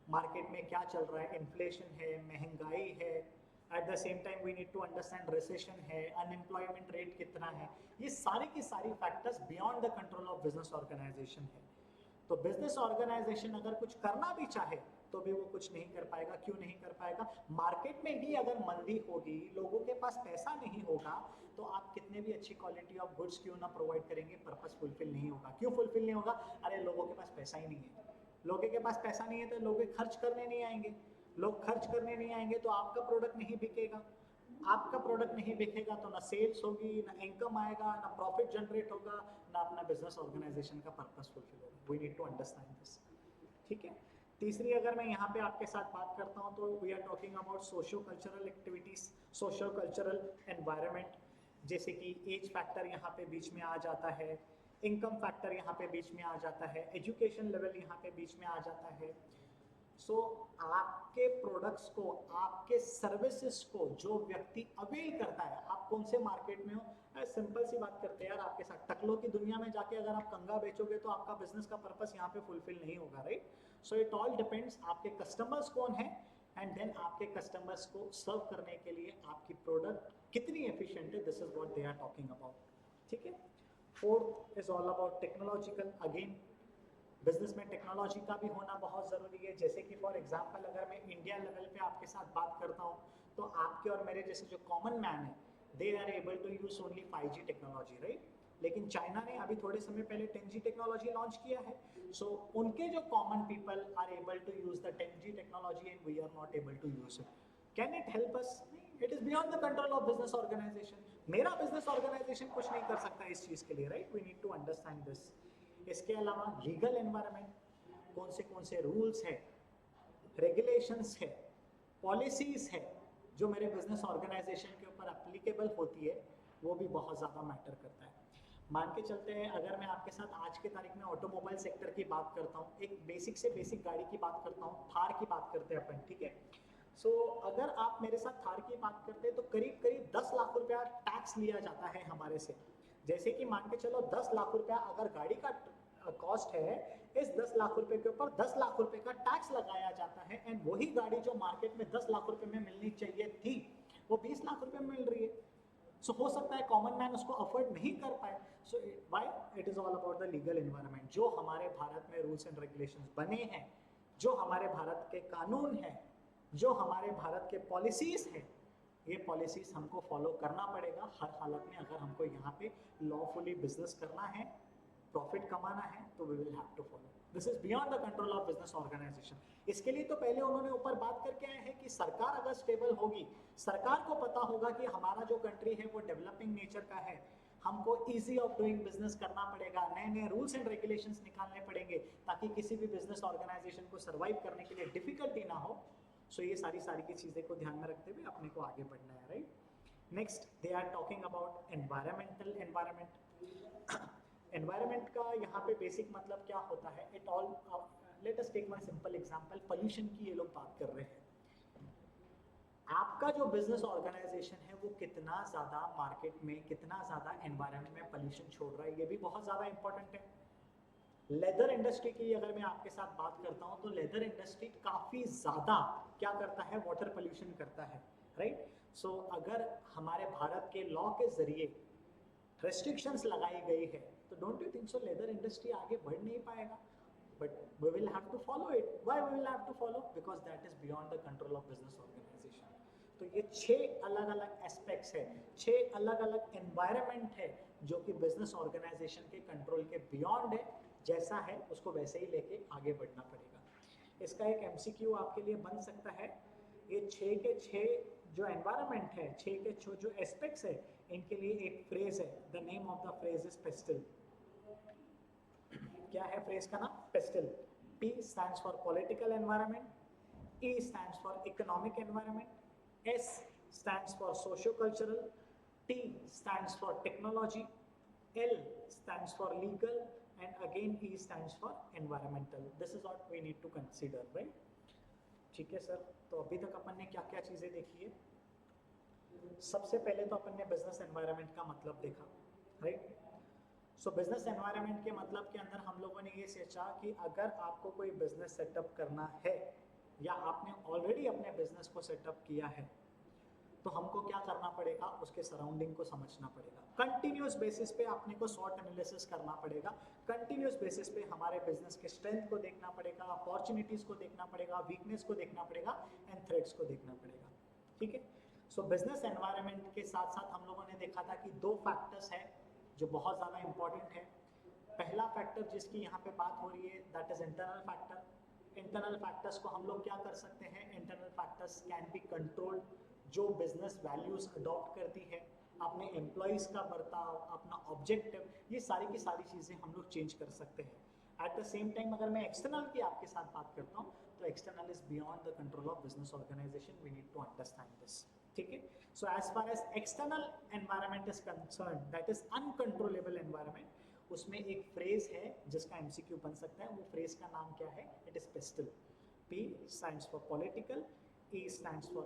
मार्केट में क्या चल रहा है, इन्फ्लेशन है, महंगाई है, at the same time we need to understand recession है, अनएम्प्लॉयमेंट रेट कितना है। ये सारी की सारी factors beyond the control of business organisation है। तो बिजनेस ऑर्गेनाइजेशन अगर कुछ करना भी चाहे तो भी वो कुछ नहीं कर पाएगा। क्यों नहीं कर पाएगा? मार्केट में ही अगर मंदी होगी, लोगों के पास पैसा नहीं होगा, तो आप कितने भी अच्छी क्वालिटी ऑफ गुड्स क्यों ना प्रोवाइड करेंगे, पर्पस फुलफिल नहीं होगा। क्यों फुलफिल नहीं होगा? अरे लोगों के पास पैसा ही नहीं है। लोगों के पास पैसा नहीं है तो लोग खर्च करने नहीं आएंगे। लोग खर्च करने नहीं आएंगे तो आपका प्रोडक्ट नहीं बिकेगा। आपका प्रोडक्ट नहीं बिकेगा तो ना सेल्स होगी, ना इनकम आएगा, ना प्रॉफिट जनरेट होगा, ना अपना बिजनेस ऑर्गेनाइजेशन का पर्पस फुलफिल होगा। We need to understand this, ठीक है? तीसरी अगर मैं यहाँ पे आपके साथ बात करता हूँ तो we are talking about socio cultural activities, socio cultural environment. जैसे कि एज फैक्टर यहाँ पे बीच में आ जाता है, इनकम फैक्टर यहाँ पे बीच में आ जाता है, एजुकेशन लेवल यहाँ पे बीच में आ जाता है। सो आपके प्रोडक्ट्स को, आपके सर्विसेज को जो व्यक्ति अवेल करता है, आप कौन से मार्केट में हो, सिंपल सी बात करते हैं यार, आपके साथ टकलों की दुनिया में जाके अगर आप कंगा बेचोगे तो आपका बिजनेस का पर्पस यहाँ पे फुलफिल नहीं होगा, right? So it all depends आपके कस्टमर्स कौन है, एंड देन आपके कस्टमर्स को सर्व करने के लिए आपकी प्रोडक्ट कितनी एफिशिएंट है। This is what they are talking about, ठीक है? Fourth is all about technological. Again business में टेक्नोलॉजी का भी होना बहुत ज़रूरी है। जैसे कि फॉर एग्जांपल अगर मैं इंडिया लेवल पे आपके साथ बात करता हूँ तो आपके और मेरे जैसे जो कॉमन मैन है, they are able to use only 5G technology, right? लेकिन चाइना ने अभी थोड़े समय पहले 10G टेक्नोलॉजी लॉन्च किया है. सो उनके जो common people are able to use the 10G technology and we are not able to use it. Can it help us? It is beyond the control of business organisation. मेरा business organisation कुछ नहीं कर सकता इस चीज के लिए, right? We need to understand this. इसके अलावा लीगल एनवायरनमेंट, कौन से रूल्स है, रेगुलेशंस है, पॉलिसीज है जो मेरे बिजनेस ऑर्गेनाइजेशन के ऊपर एप्लीकेबल होती है, वो भी बहुत ज़्यादा मैटर करता है. मान के चलते हैं, अगर मैं आपके साथ आज के तारीख में ऑटोमोबाइल सेक्टर की बात करता हूँ, एक बेसिक से बेसिक गाड़ी की बात करता हूँ, थार की बात करते हैं अपन, ठीक है? सो अगर आप मेरे साथ थार की बात करते हैं तो करीब करीब 10 लाख रुपया टैक्स लिया जाता है हमारे से. जैसे कि मान के चलो 10 लाख रुपया अगर गाड़ी का कॉस्ट है, इस 10 लाख रुपए के ऊपर 10 लाख रुपए का टैक्स लगाया जाता है एंड वही गाड़ी जो मार्केट में 10 लाख रुपए में मिलनी चाहिए थी, वो 20 लाख रुपए में मिल रही है. सो हो सकता है कॉमन मैन उसको अफोर्ड नहीं कर पाए. सो why? It is all about the legal environment. जो हमारे भारत में रूल्स एंड रेगुलेशंस बने हैं, जो हमारे भारत के कानून हैं, जो हमारे भारत के पॉलिसीज हैं, ये पॉलिसीज हमको फॉलो करना पड़ेगा हर हालत में. अगर हमको यहाँ पे लॉफुली बिजनेस करना है, प्रॉफिट कमाना है, तो we will have to follow. This is beyond the control of business organisation. इसके लिए तो पहले उन्होंने ऊपर बात करके आए हैं कि सरकार अगर स्टेबल होगी, सरकार को पता होगा कि हमारा जो कंट्री है वो डेवलपिंग नेचर का है, हमको इजी ऑफ डूइंग बिजनेस करना पड़ेगा, नए नए रूल्स एंड रेगुलेशंस निकालने पड़ेंगे ताकि किसी भी बिजनेस ऑर्गेनाइजेशन को सर्वाइव करने के लिए डिफिकल्टी ना हो. सो ये सारी की चीज़ें को ध्यान में रखते हुए अपने को आगे बढ़ना है, right? Next they are talking about environmental environment. Environment का यहाँ पे बेसिक मतलब क्या होता है? It all, let us take one simple example. Pollution की ये लोग बात कर रहे हैं. आपका जो बिजनेस ऑर्गेनाइजेशन है वो कितना ज़्यादा मार्केट में, कितना ज़्यादा एनवायरमेंट में पोल्यूशन छोड़ रहा है, ये भी बहुत ज़्यादा इंपॉर्टेंट है. लेदर इंडस्ट्री की अगर मैं आपके साथ बात करता हूँ तो लेदर इंडस्ट्री काफ़ी ज़्यादा क्या करता है? वाटर पोल्यूशन करता है, राइट? सो अगर हमारे भारत के लॉ के जरिए रेस्ट्रिक्शंस लगाई गई है तो don't you think so leather industry आगे बढ़ नहीं पाएगा? But we will have to follow it. Why we will have to follow? Because that is beyond the control of business organization. तो ये 6 अलग अलग एस्पेक्ट्स है, 6 अलग अलग एनवायरनमेंट है जो कि बिजनेस ऑर्गेनाइजेशन के कंट्रोल के बियॉन्ड है. जैसा है उसको वैसे ही लेके आगे बढ़ना पड़ेगा. इसका एक एमसीक्यू आपके लिए बन सकता है. ये 6 के 6 जो एनवायरनमेंट है, 6 के 6 जो एस्पेक्ट्स है, इनके लिए एक फ्रेज है. The name of the phrase is pastel. क्या है फ्रेज का नाम? Pastel. P stands for political environment, E stands for economic environment, S stands for socio-cultural, T stands for technology, L stands for legal, and again E stands for environmental. This is what we need to consider, right? ठीक है sir. तो अभी तक अपन ने क्या क्या चीज़ें देखी है? सबसे पहले तो अपन ने बिजनेस एनवायरनमेंट का मतलब देखा, राइट? सो बिजनेस एनवायरनमेंट के मतलब के अंदर हम लोगों ने ये सोचा कि अगर आपको कोई बिजनेस सेटअप करना है या आपने ऑलरेडी अपने बिजनेस को सेटअप किया है तो हमको क्या करना पड़ेगा? उसके सराउंडिंग को समझना पड़ेगा. कंटिन्यूस बेसिस पे अपने को सॉट एनालिसिस करना पड़ेगा. कंटिन्यूस बेसिस पे हमारे बिजनेस के स्ट्रेंथ को देखना पड़ेगा, अपॉर्चुनिटीज को देखना पड़ेगा, वीकनेस को देखना पड़ेगा एंड थ्रेट्स को देखना पड़ेगा. ठीक है? सो बिजनेस एनवायरनमेंट के साथ साथ हम लोगों ने देखा था कि 2 फैक्टर्स है जो बहुत ज़्यादा इंपॉर्टेंट है. पहला फैक्टर जिसकी यहाँ पे बात हो रही है that is internal factor. Internal factors को हम लोग क्या कर सकते हैं? Internal factors can be controlled. जो बिजनेस वैल्यूज अडॉप्ट करती है, अपने एम्प्लॉयज़ का बर्ताव, अपना ऑब्जेक्टिव, ये सारी की सारी चीज़ें हम लोग चेंज कर सकते हैं. एट द सेम टाइम अगर मैं एक्सटर्नल की आपके साथ बात करता हूँ तो external is beyond the control of business organisation. We need to understand this. ठीक है? So as far as external environment is concern, that is uncontrollable environment, उसमें एक फ्रेज है जिसका एमसीक्यू बन सकता है. वो फ्रेज का नाम क्या है? It is pastel. P stands for political, E stands for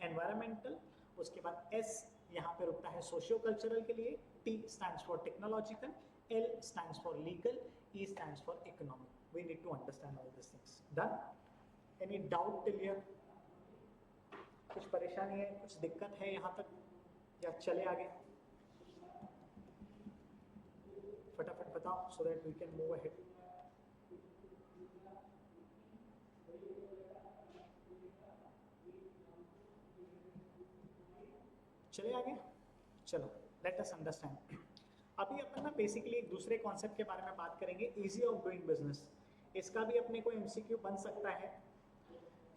environmental, उसके बाद S यहाँ पे रुकता है सोशियो कल्चरल के लिए, T stands for technological, L stands for legal, E stands for economic. We need to understand all these things. Done? Any doubt till here? कुछ परेशानी है, कुछ दिक्कत है यहाँ तक या चले आगे? फटाफट बताओ so that we can move ahead. चले आगे. चलो, लेट अस अंडरस्टैंड. अभी अपन ना बेसिकली एक दूसरे कॉन्सेप्ट के बारे में बात करेंगे, इजी ऑफ डूइंग बिजनेस। इसका भी अपने को एमसीक्यू बन सकता है।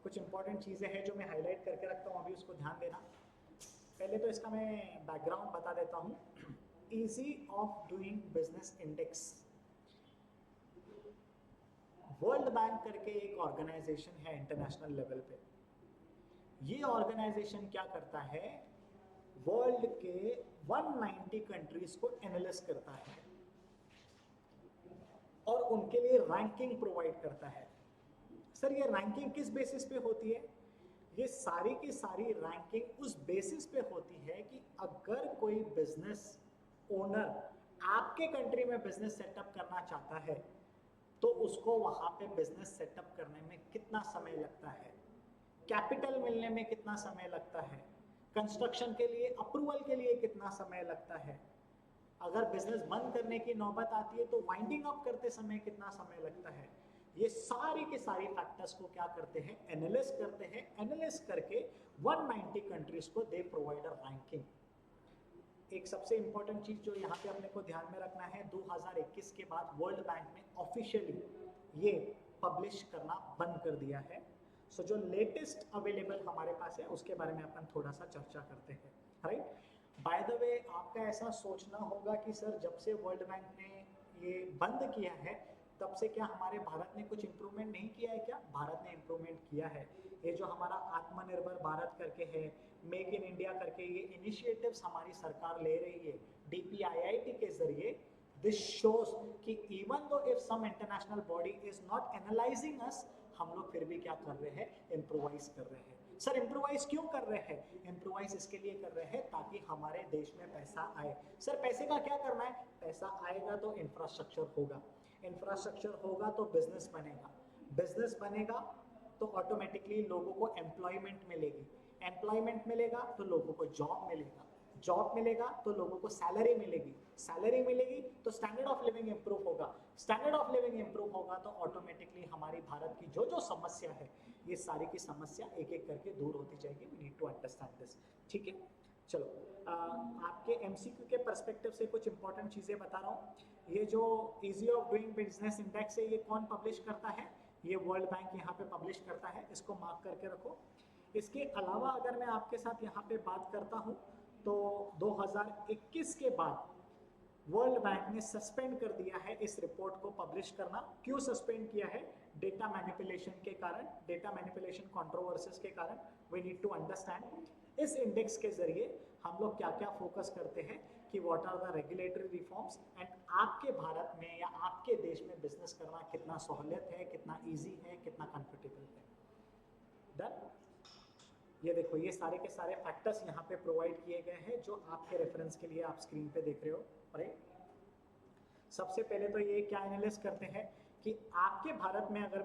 कुछ इंपॉर्टेंट चीज़ें हैं जो मैं हाईलाइट करके रखता हूँ, अभी उसको ध्यान देना। पहले तो इसका मैं बैकग्राउंड बता देता हूँ। Easy of doing business index, world bank करके एक ऑर्गेनाइजेशन है इंटरनेशनल लेवल पे। ये ऑर्गेनाइजेशन क्या करता है, वर्ल्ड के 190 कंट्रीज को एनालाइज करता है और उनके लिए रैंकिंग प्रोवाइड करता है। सर ये रैंकिंग किस बेसिस पे होती है? ये सारी की सारी रैंकिंग उस बेसिस पे होती है कि अगर कोई बिजनेस ओनर आपके कंट्री में बिजनेस सेटअप करना चाहता है तो उसको वहां पे बिजनेस सेटअप करने में कितना समय लगता है, कैपिटल मिलने में कितना समय लगता है, कंस्ट्रक्शन के लिए अप्रूवल के लिए कितना समय लगता है, अगर बिजनेस बंद करने की नौबत आती है तो वाइंडिंग अप करते समय कितना समय लगता है। ये सारी के सारी फैक्टर्स को क्या करते हैं, एनालिस करते हैं। एनालिस करके 190 कंट्रीज को दे प्रोवाइड अ रैंकिंग। एक सबसे इंपॉर्टेंट चीज जो यहाँ पे अपने को ध्यान में रखना है, 2021 के बाद वर्ल्ड बैंक ने ऑफिशियली ये पब्लिश करना बंद कर दिया है। सो जो लेटेस्ट अवेलेबल हमारे पास है उसके बारे में अपन थोड़ा सा चर्चा करते हैं, राइट। बाय द वे आपका ऐसा सोचना होगा कि सर जब से वर्ल्ड बैंक ने ये बंद किया है तब से क्या हमारे भारत ने कुछ इम्प्रूवमेंट नहीं किया है? क्या भारत ने इम्प्रूवमेंट किया है। ये जो हमारा आत्मनिर्भर भारत करके है, मेक इन इंडिया करके ये इनिशिएटिव्स हमारी सरकार ले रही है डीपीआईआईटी के जरिए, दिस शोज कि even though if some international body is not analysing us, हम लोग फिर भी क्या कर रहे हैं, इम्प्रोवाइज कर रहे हैं। सर इम्प्रोवाइज क्यों कर रहे हैं? इम्प्रोवाइज इसके लिए कर रहे हैं ताकि हमारे देश में पैसा आए। सर पैसे का क्या करना है? पैसा आएगा तो इंफ्रास्ट्रक्चर होगा, इंफ्रास्ट्रक्चर होगा तो बिजनेस बनेगा, बिजनेस बनेगा तो ऑटोमेटिकली लोगों को एम्प्लॉयमेंट मिलेगी, एम्प्लॉयमेंट मिलेगा तो लोगों को जॉब मिलेगा, जॉब मिलेगा तो लोगों को सैलरी मिलेगी, सैलरी मिलेगी तो स्टैंडर्ड ऑफ लिविंग इंप्रूव होगा, स्टैंडर्ड ऑफ लिविंग इंप्रूव होगा तो ऑटोमेटिकली हमारी भारत की जो जो समस्या है ये सारी की समस्या एक एक करके दूर होती जाएगी। We need to understand this, ठीक है। चलो आपके एमसीक्यू के पर्सपेक्टिव से कुछ इंपॉर्टेंट चीजें बता रहा हूँ। ये जो easy of doing business index है ये कौन पब्लिश करता है? ये वर्ल्ड बैंक यहाँ पे पब्लिश करता है, इसको मार्क करके रखो। इसके अलावा अगर मैं आपके साथ यहाँ पे बात करता हूँ तो 2021 के बाद वर्ल्ड बैंक ने सस्पेंड कर दिया है इस रिपोर्ट को पब्लिश करना। क्यों सस्पेंड किया है? डेटा मैनिपुलेशन के कारण, डेटा मैनिपुलेशन कंट्रोवर्सीज के कारण। वी नीड टू अंडरस्टैंड इस इंडेक्स के जरिए हम लोग क्या क्या फोकस करते हैं कि what are the regulatory reforms and आपके भारत में या आपके देश में बिजनेस करना कितना सहूलियत है, कितना ईजी है, कितना कंफर्टेबल है। डन। ये देखो ये सारे के सारे फैक्टर्स यहाँ पे प्रोवाइड किए गए हैं जो आपके रेफरेंस के लिए आप स्क्रीन पे देख रहे हो, राइट। सबसे पहले तो ये क्या एनालिसिस करते हैं कि आपके भारत में अगर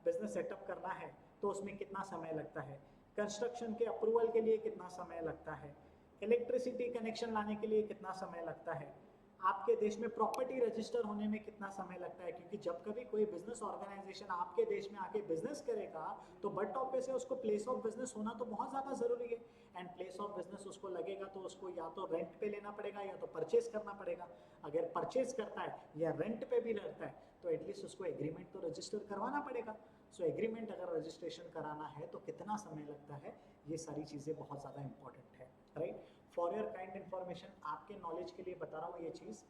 बिजनेस सेटअप करना है तो उसमें कितना समय लगता है, कंस्ट्रक्शन के अप्रूवल के लिए कितना समय लगता है, इलेक्ट्रिसिटी कनेक्शन लाने के लिए कितना समय लगता है, आपके देश में प्रॉपर्टी रजिस्टर होने में कितना समय लगता है। क्योंकि जब कभी कोई बिजनेस ऑर्गेनाइजेशन आपके देश में आके बिजनेस करेगा तो बट ऑब्वियस है उसको प्लेस ऑफ बिजनेस होना तो बहुत ज़्यादा ज़रूरी है। एंड प्लेस ऑफ बिजनेस उसको लगेगा तो उसको या तो रेंट पे लेना पड़ेगा या तो परचेज करना पड़ेगा। अगर परचेज करता है या रेंट पे भी रहता है तो एटलीस्ट उसको एग्रीमेंट तो रजिस्टर करवाना पड़ेगा। सो एग्रीमेंट अगर रजिस्ट्रेशन कराना है तो कितना समय लगता है, ये सारी चीज़ें बहुत ज़्यादा इंपॉर्टेंट है, right. For your kind information, आपके नॉलेज के लिए बता रहा हूँ ये चीज़।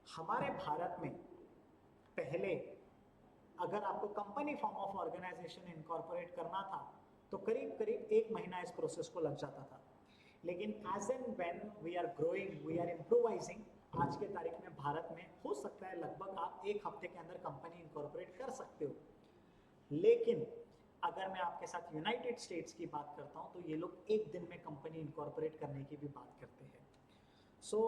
हमारे भारत में पहले अगर आपको company form of organization incorporate करना था तो करीब करीब 1 महीना इस प्रोसेस को लग जाता था। लेकिन as and when we are growing, we are improvising, आज के तारीख में भारत में हो सकता है लगभग आप 1 हफ्ते के अंदर कंपनी इनकॉर्पोरेट कर सकते हो। लेकिन अगर मैं आपके साथ यूनाइटेड स्टेट्स की बात करता हूं तो ये लोग 1 दिन में कंपनी इनकॉर्पोरेट करने की भी बात करते हैं। So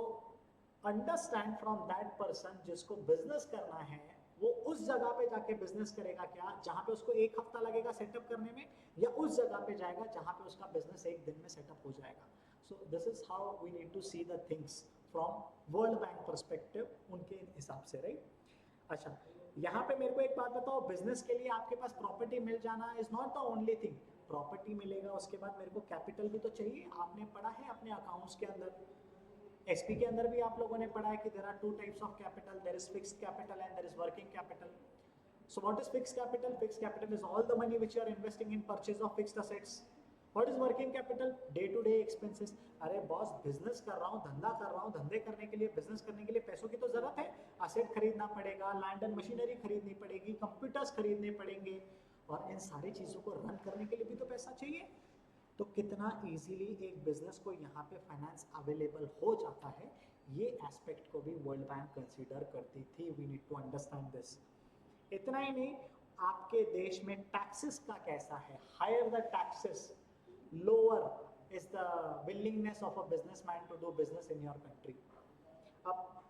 understand from that person जिसको बिजनेस करना है वो उस जगह पे जाके बिजनेस करेगा क्या जहां पे उसको 1 हफ्ता लगेगा सेटअप करने में, या उस जगह पे जाएगा जहां पे उसका बिजनेस 1 दिन में सेटअप हो जाएगा। So this is how we need to see the things from world bank perspective, उनके हिसाब से, राइट। अच्छा, यहाँ पे मेरे को एक बात बताओ, बिजनेस के लिए आपके पास प्रॉपर्टी मिल जाना is not the only thing. Property मिलेगा उसके बाद मेरे को कैपिटल भी तो चाहिए। आपने पढ़ा है अपने अकाउंट्स के अंदर एसपी के अंदर भी आप लोगों ने पढ़ा है कि there are two types of capital, there is fixed capital and there is working capital. So what is fixed capital? Fixed capital is all the money which you are investing in purchase of fixed assets. What is working capital? Day to day expenses. अरे boss business कर रहा हूँ, धंधा कर रहा हूँ, धंधे करने के लिए, बिजनेस करने के लिए पैसों की तो जरूरत है. असेट खरीदना पड़ेगा, लैंड एंड मशीनरी खरीदनी पड़ेगी, कंप्यूटर्स खरीदने पड़ेंगे, और इन सारी चीजों को रन करने के लिए भी तो पैसा चाहिए. तो कितना इजीली एक बिजनेस को यहाँ पे फाइनेंस अवेलेबल हो जाता है, ये एस्पेक्ट को भी वर्ल्ड बैंक कंसीडर करती थी. We need to understand this. इतना ही नहीं, आपके देश में टैक्सेस का कैसा है. Higher the taxes, lower is the willingness of a businessman to do business in your country. अब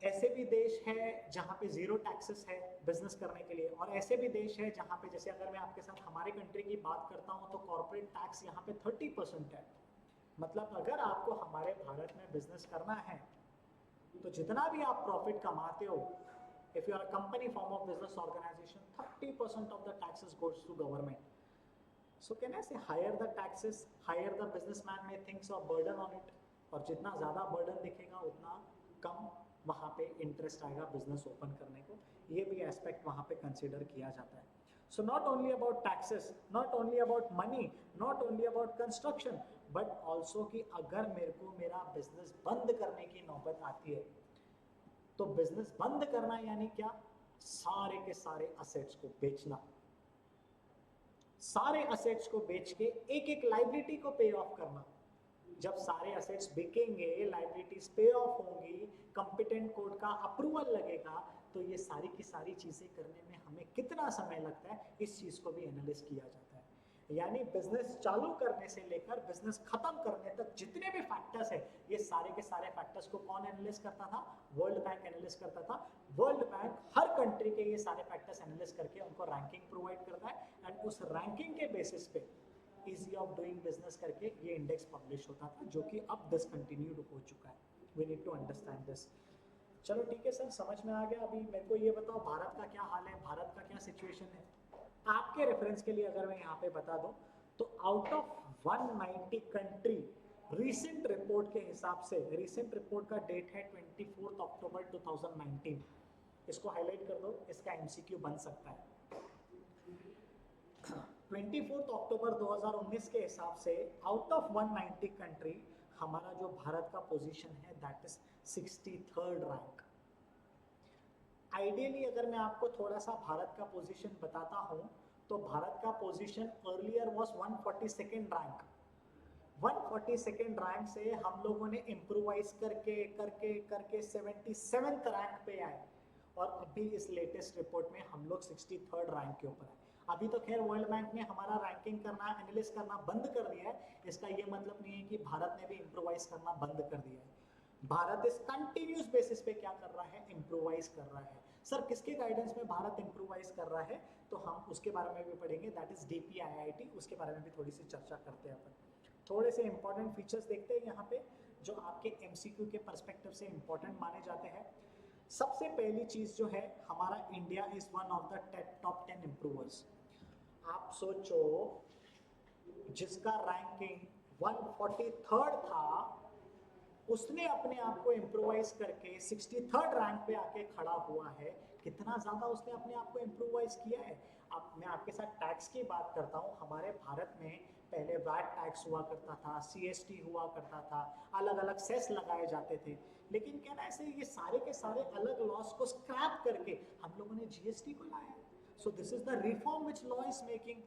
ऐसे भी देश है जहाँ पे जीरो टैक्सेस है बिजनेस करने के लिए, और ऐसे भी देश है जहाँ पे, जैसे अगर मैं आपके साथ हमारे कंट्री की बात करता हूँ, तो कॉर्पोरेट टैक्स यहाँ पे 30% है. मतलब अगर आपको हमारे भारत में बिजनेस करना है तो जितना भी आप प्रॉफिट कमाते हो, if you are a company form of business organization, 30% of the taxes goes to government. So can I say higher the taxes, higher the businessman may think so burden on it. और जितना ज़्यादा burden दिखेगा उतना कम वहाँ पे interest आएगा business open करने को. ये भी एस्पेक्ट वहाँ पे कंसिडर किया जाता है. So not only about taxes, not only about money, not only about construction, but also कि अगर मेरे को मेरा बिजनेस बंद करने की नौबत आती है, तो बिजनेस बंद करना यानी क्या? सारे के सारे असेट्स को बेचना. सारे असेट्स को बेच के एक एक लाइबिलिटी को पे ऑफ करना. जब सारे असेट्स बिकेंगे, लाइबिलिटीज पे ऑफ होंगी, कॉम्पिटेंट कोर्ट का अप्रूवल लगेगा, तो ये सारी की सारी चीजें करने में हमें कितना समय लगता है, इस चीज को भी एनालिस किया जाता है. यानी बिजनेस चालू करने से लेकर बिजनेस खत्म करने तक जितने भी फैक्टर्स है, ये सारे के सारे फैक्टर्स को कौन एनालिस करता था? वर्ल्ड बैंक एनालिस करता था. वर्ल्ड बैंक हर कंट्री के ये सारे फैक्टर्स एनालिस करके उनको रैंकिंग प्रोवाइड करता है, एंड उस रैंकिंग के बेसिस पे इजी ऑफ डूइंग बिजनेस करके ये इंडेक्स पब्लिश होता था, जो कि अब डिसकंटिन्यूड हो चुका है. We need to understand this. चलो ठीक है सर, समझ में आ गया. अभी मेरे को ये बताओ भारत का क्या हाल है, भारत का क्या सिचुएशन है. आपके रेफरेंस के लिए अगर मैं यहाँ पे बता दूं, तो out of 190 country, recent report के हिसाब से, रीसेंट रिपोर्ट का डेट है 24 अक्टूबर 2019. इसको हाईलाइट कर दो, इसका एमसीक्यू बन सकता है. 24 अक्टूबर 2019 के हिसाब से आउट ऑफ 190 कंट्री हमारा जो भारत का पोजीशन है that is 63rd rank. Ideally अगर मैं आपको थोड़ा सा भारत का पोजीशन बताता हूं, तो भारत का position earlier was 142nd rank. 142nd rank से हम लोगों ने इम्प्रोवाइज करके करके करके 77th रैंक पे आए, और अभी इस लेटेस्ट रिपोर्ट में हम लोग 63rd रैंक के ऊपर है. अभी तो खैर वर्ल्ड बैंक ने हमारा रैंकिंग करना, एनालिस करना बंद कर दिया है. इसका ये मतलब नहीं है कि भारत ने भी इम्प्रोवाइज करना बंद कर दिया है. भारत इस कंटिन्यूस बेसिस पे क्या कर रहा है? इम्प्रोवाइज कर रहा है. सर किसके गाइडेंस में भारत इम्प्रोवाइज कर रहा है? तो हम उसके बारे में भी पढ़ेंगे, दैट इज DPIIT. उसके बारे में भी थोड़ी सी चर्चा करते हैं अपन. थोड़े से इंपॉर्टेंट फीचर्स देखते हैं यहाँ पे, जो आपके MCQ के पर्सपेक्टिव से इंपॉर्टेंट माने जाते हैं. सबसे पहली चीज जो है, हमारा India is one of the top 10 improvers. आप सोचो, जिसका रैंकिंग 143rd था, उसने अपने आप को इम्प्रोवाइज करके 63rd रैंक पे आके खड़ा हुआ है. कितना ज्यादा उसने अपने आप को इम्प्रोवाइज किया है. अब मैं आपके साथ टैक्स की बात करता हूँ. हमारे भारत में पहले वैट टैक्स हुआ करता था, CST हुआ करता था, अलग अलग सेस लगाए जाते थे. लेकिन क्या ना, ऐसे ये सारे के सारे अलग लॉस को स्क्रैप करके हम लोगों ने GST को लाया. सो this is the reform which law is making.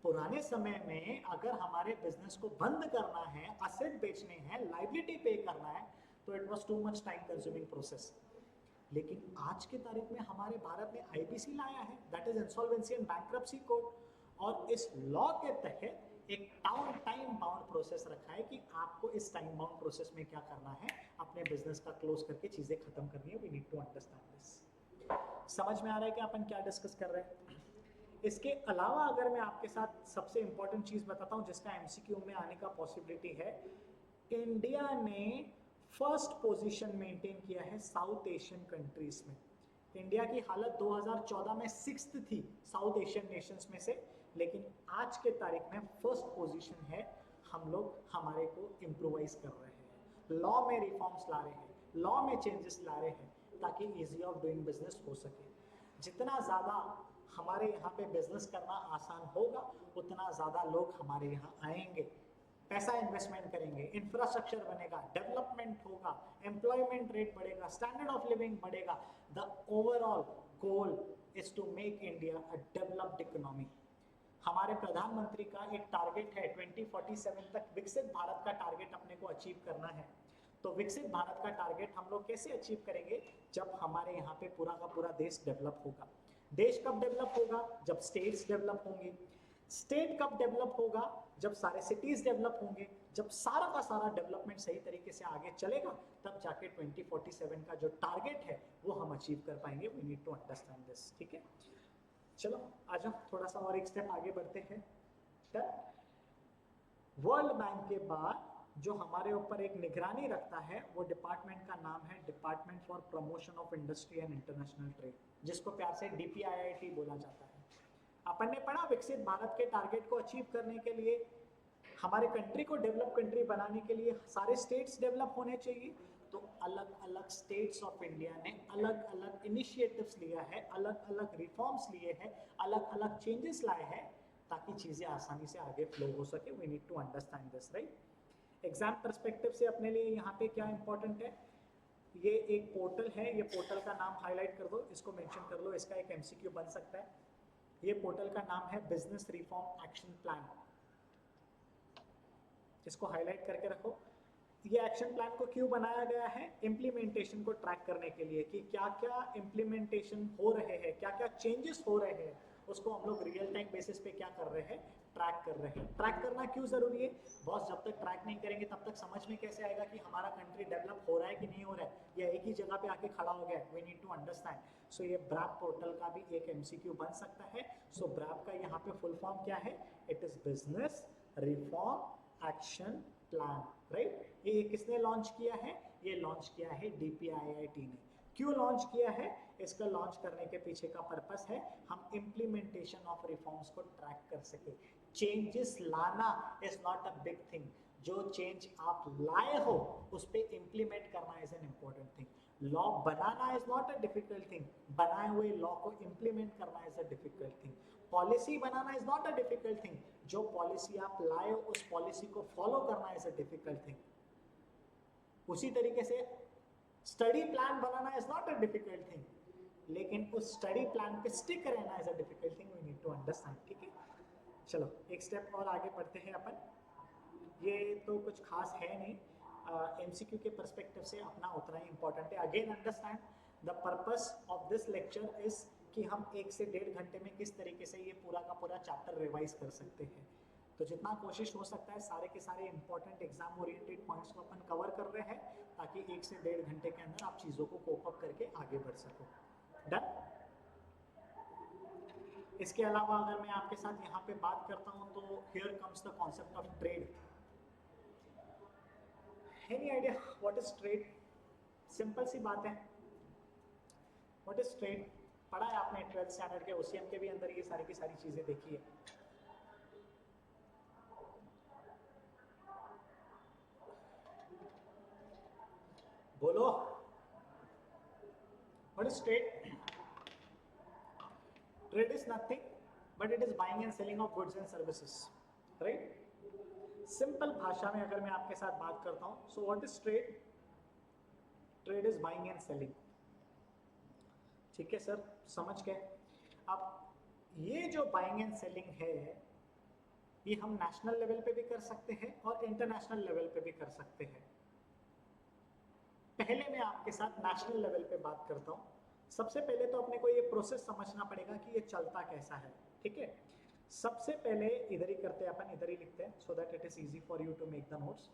पुराने समय में अगर हमारे बिजनेस को बंद करना है, असेट बेचने हैं, लाइबिलिटी पे करना है, तो it was too much time consuming process. लेकिन आज के तारीख में हमारे भारत ने IBC लाया है, that is insolvency and bankruptcy code. और इस लॉ के तहत एक टाइम बाउंड प्रोसेस रखा है कि आपको इस टाइम बाउंड प्रोसेस में क्या करना है, अपने बिजनेस का क्लोज करके चीजें खत्म करनी है. We need to understand this. समझ में आ रहा है कि अपन क्या डिस्कस कर रहे हैं. इसके अलावा अगर मैं आपके साथ सबसे इंपॉर्टेंट चीज बताता हूं जिसका MCQ में आने का पॉसिबिलिटी है, इंडिया ने फर्स्ट पोजीशन मेंटेन किया है साउथ एशियन कंट्रीज में. इंडिया की हालत 2014 में 6th थी साउथ एशियन नेशंस में से, लेकिन आज के तारीख में फर्स्ट पोजीशन है. हम लोग हमारे को इम्प्रोवाइज कर रहे हैं. लॉ में रिफॉर्म्स ला रहे हैं, लॉ में चेंजेस ला रहे हैं ताकि इजी ऑफ डूइंग बिजनेस हो सके। जितना ज़्यादा हमारे यहाँ पे बिजनेस करना आसान होगा उतना ज़्यादा लोग हमारे यहाँ आएंगे, पैसा इन्वेस्टमेंट करेंगे, इंफ्रास्ट्रक्चर बनेगा, डेवलपमेंट होगा, एम्प्लॉयमेंट रेट बढ़ेगा, स्टैंडर्ड ऑफ लिविंग बढ़ेगा। The overall goal is to make India a developed economy. हमारे प्रधानमंत्री का एक टारगेट है 2047 तक विकसित भारत का टारगेट अपने को अचीव करना है। तो विकसित भारत का टारगेट हम लोग कैसे अचीव करेंगे? जब हमारे यहाँ पे पूरा का पूरा देश डेवलप होगा। देश कब डेवलप होगा? जब स्टेट्स डेवलप होंगे। स्टेट कब डेवलप होगा? जब सारे सिटीज डेवलप होंगे। जब सारा का सारा डेवलपमेंट सही तरीके से आगे चलेगा तब जाके 2047 का जो टारगेट है वो हम अचीव कर पाएंगे। We need to understand this. ठीक है, चलो आ जाओ थोड़ा सा और एक स्टेप आगे बढ़ते हैं। वर्ल्ड बैंक के बाद जो हमारे ऊपर एक निगरानी रखता है वो डिपार्टमेंट का नाम है department for promotion of industry and international trade, जिसको प्यार से DPIIT बोला जाता है। अपन ने पढ़ा विकसित भारत के टारगेट को अचीव करने के लिए, हमारे कंट्री को डेवलप कंट्री बनाने के लिए सारे स्टेट्स डेवलप होने चाहिए। तो अलग अलग स्टेट्स ऑफ इंडिया ने अलग अलग इनिशिएटिव्स लिया है, अलग अलग रिफॉर्म्स लिए हैं, अलग अलग चेंजेस लाए हैं ताकि चीज़ें आसानी से आगे फ्लो हो सके। We need to understand this, right. Exam perspective से अपने लिए यहाँ पे क्या इंपॉर्टेंट है? ये एक पोर्टल है, ये पोर्टल का नाम हाईलाइट कर दो, इसको मेंशन कर लो, इसका एक MCQ बन सकता है। ये पोर्टल का नाम है बिजनेस रिफॉर्म एक्शन प्लान, इसको हाईलाइट करके रखो। ये एक्शन प्लान को क्यों बनाया गया है? इम्प्लीमेंटेशन को ट्रैक करने के लिए कि क्या क्या इम्प्लीमेंटेशन हो रहे हैं, क्या क्या चेंजेस हो रहे हैं, उसको हम लोग रियल टाइम बेसिस पे क्या कर रहे हैं? ट्रैक कर रहे हैं। ट्रैक करना क्यों जरूरी है? बॉस जब तक ट्रैक नहीं करेंगे तब तक समझ में कैसे आएगा कि हमारा कंट्री डेवलप हो रहा है कि नहीं हो रहा है, या एक ही जगह पे आके खड़ा हो गया है। We need to understand. So ये ब्रैप पोर्टल का भी एक MCQ बन सकता है। सो ब्रैप का यहाँ पे फुल फॉर्म क्या है? It is business reform action plan, right. ये किसने लॉन्च किया है? ये लॉन्च किया है DPIIT ने। क्यों लॉन्च किया है? इसका लॉन्च करने के पीछे का पर्पस है हम इम्प्लीमेंटेशन ऑफ रिफॉर्म्स को ट्रैक कर सके। चेंजेस लाना is not a big thing, जो चेंज आप लाए हो उस पर इम्प्लीमेंट करना is an important thing. Law banana is not a difficult thing, बनाए हुए लॉ को इम्प्लीमेंट करना is a difficult thing. Policy banana is not a difficult thing, जो पॉलिसी आप लाए हो उस पॉलिसी को फॉलो करना इज अ डिफिकल्ट थिंग। उसी तरीके से स्टडी प्लान बनाना is not a difficult thing, लेकिन उस स्टडी प्लान पे स्टिक रहना is a difficult thing. We need to understand. ठीक है, चलो एक स्टेप और आगे बढ़ते हैं अपन। ये तो कुछ खास है नहीं, MCQ के पर्सपेक्टिव से अपना उतना ही इंपॉर्टेंट है। Again understand the purpose of this lecture is कि हम 1 से 1.5 घंटे में किस तरीके से ये पूरा का पूरा चैप्टर रिवाइज कर सकते हैं। तो जितना कोशिश हो सकता है सारे के सारे इंपॉर्टेंट एग्जाम ओरिएंटेड पॉइंट्स को अपन कवर कर रहे हैं ताकि 1 से 1.5 घंटे के अंदर आप चीज़ों को कोप अप करके आगे बढ़ सको। डन। इसके अलावा अगर मैं आपके साथ यहाँ पे बात करता हूँ तो here comes the concept of trade. Any idea what is trade? Simple सी बात है, व्हाट इज ट्रेड? पढ़ा है आपने 12th स्टैंडर्ड के OCM के भी अंदर ये सारी की सारी चीजें देखी है। बोलो, what is trade? Trade is nothing but it is buying and selling of goods and services, right. Simple भाषा में अगर मैं आपके साथ बात करता हूं, so what is trade? Trade is buying and selling. ठीक है सर, समझ गए। अब ये जो बाइंग एंड सेलिंग है ये हम नेशनल लेवल पे भी कर सकते हैं और इंटरनेशनल लेवल पे भी कर सकते हैं। पहले मैं आपके साथ नेशनल लेवल पे बात करता हूँ। सबसे पहले तो अपने को ये प्रोसेस समझना पड़ेगा कि ये चलता कैसा है। ठीक है, सबसे पहले इधर ही करते हैं अपन, इधर ही लिखते हैं so that it is easy for you to make the notes.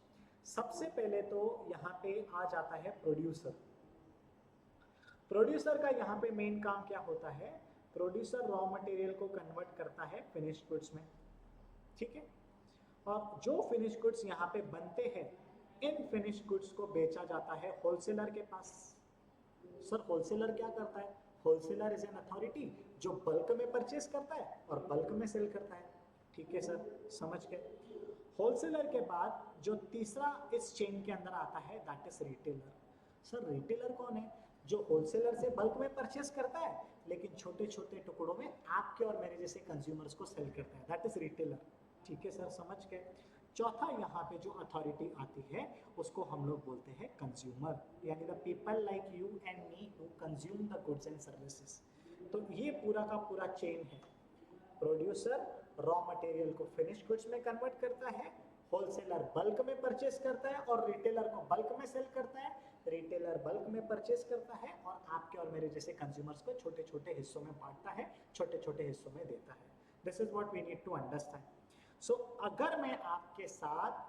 सबसे पहले तो यहाँ पे आ जाता है प्रोड्यूसर। प्रोड्यूसर का यहाँ पे मेन काम क्या होता है? प्रोड्यूसर रॉ मटेरियल को कन्वर्ट करता है फिनिश्ड गुड्स में। ठीक है, और जो फिनिश गुड्स यहाँ पे बनते हैं इन फिनिश गुड्स को बेचा जाता है होलसेलर के पास। सर होलसेलर क्या करता है? होलसेलर इज एन अथॉरिटी जो बल्क में परचेस करता है और बल्क में सेल करता है। ठीक है सर, समझ गए। होलसेलर के बाद जो तीसरा इस चेन के अंदर आता है that is retailer. Sir retailer कौन है? जो होलसेलर से बल्क में परचेस करता है लेकिन छोटे छोटे टुकड़ों में आपके और मेरे जैसे कंज्यूमर्स को सेल करता है, दैट इज रिटेलर। ठीक है सर, समझ गए। चौथा यहाँ पे जो अथॉरिटी आती है उसको हम लोग बोलते हैं कंज्यूमर, यानी the people like you and me who consume the goods and services. तो ये पूरा का पूरा चेन है। प्रोड्यूसर रॉ मटेरियल को फिनिश गुड्स में कन्वर्ट करता है, होलसेलर बल्क में परचेस करता है और रिटेलर को बल्क में सेल करता है, रिटेलर बल्क में परचेस करता है और आपके और मेरे जैसे कंज्यूमर्स को छोटे छोटे हिस्सों में बांटता है, छोटे छोटे हिस्सों में देता है। This is what we need to understand. So अगर मैं आपके साथ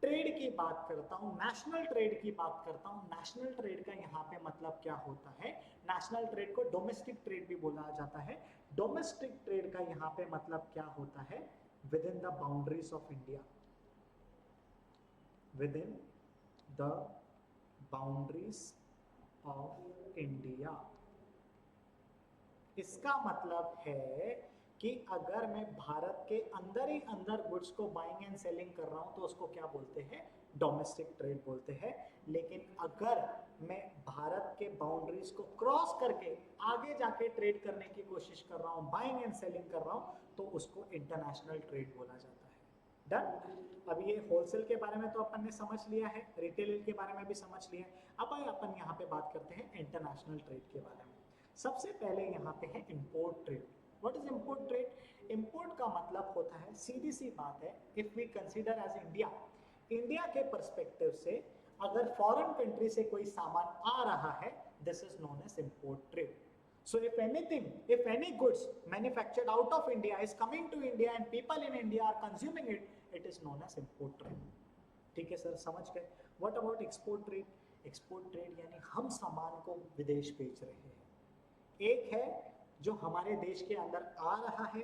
ट्रेड की बात करता हूं, नेशनल ट्रेड की बात करता हूं, नेशनल ट्रेड का यहाँ पे मतलब क्या होता है? नेशनल ट्रेड को डोमेस्टिक ट्रेड भी बोला जाता है। डोमेस्टिक ट्रेड का यहाँ पे मतलब क्या होता है? With in the boundaries of India, with in the boundaries of India. इसका मतलब है कि अगर मैं भारत के अंदर ही अंदर गुड्स को बाइंग एंड सेलिंग कर रहा हूं तो उसको क्या बोलते हैं? डोमेस्टिक ट्रेड बोलते हैं। लेकिन अगर मैं भारत के बाउंड्रीज को क्रॉस करके आगे जाके ट्रेड करने की कोशिश कर रहा हूं, बाइंग एंड सेलिंग कर रहा हूं, तो उसको इंटरनेशनल ट्रेड बोला जाता है। डन। अब ये होलसेल के बारे में तो अपन ने समझ लिया है, रिटेल के बारे में भी समझ लिया है। अब अपन यहाँ पे बात करते हैं इंटरनेशनल ट्रेड के बारे में। सबसे पहले यहाँ पे है import trade. What is import trade? Import का मतलब होता है, सीधी सी बात है, if we consider as India, India के पर्सपेक्टिव से अगर फॉरेन कंट्री से कोई सामान आ रहा है, this is known as import trade. So if anything, if any goods manufactured out of India is coming to India and people in India are consuming it, it is known as import trade. ठीक है sir, समझ गए। What about export trade? Export trade यानी हम सामान को विदेश बेच रहे हैं। एक है जो हमारे देश के अंदर आ रहा है,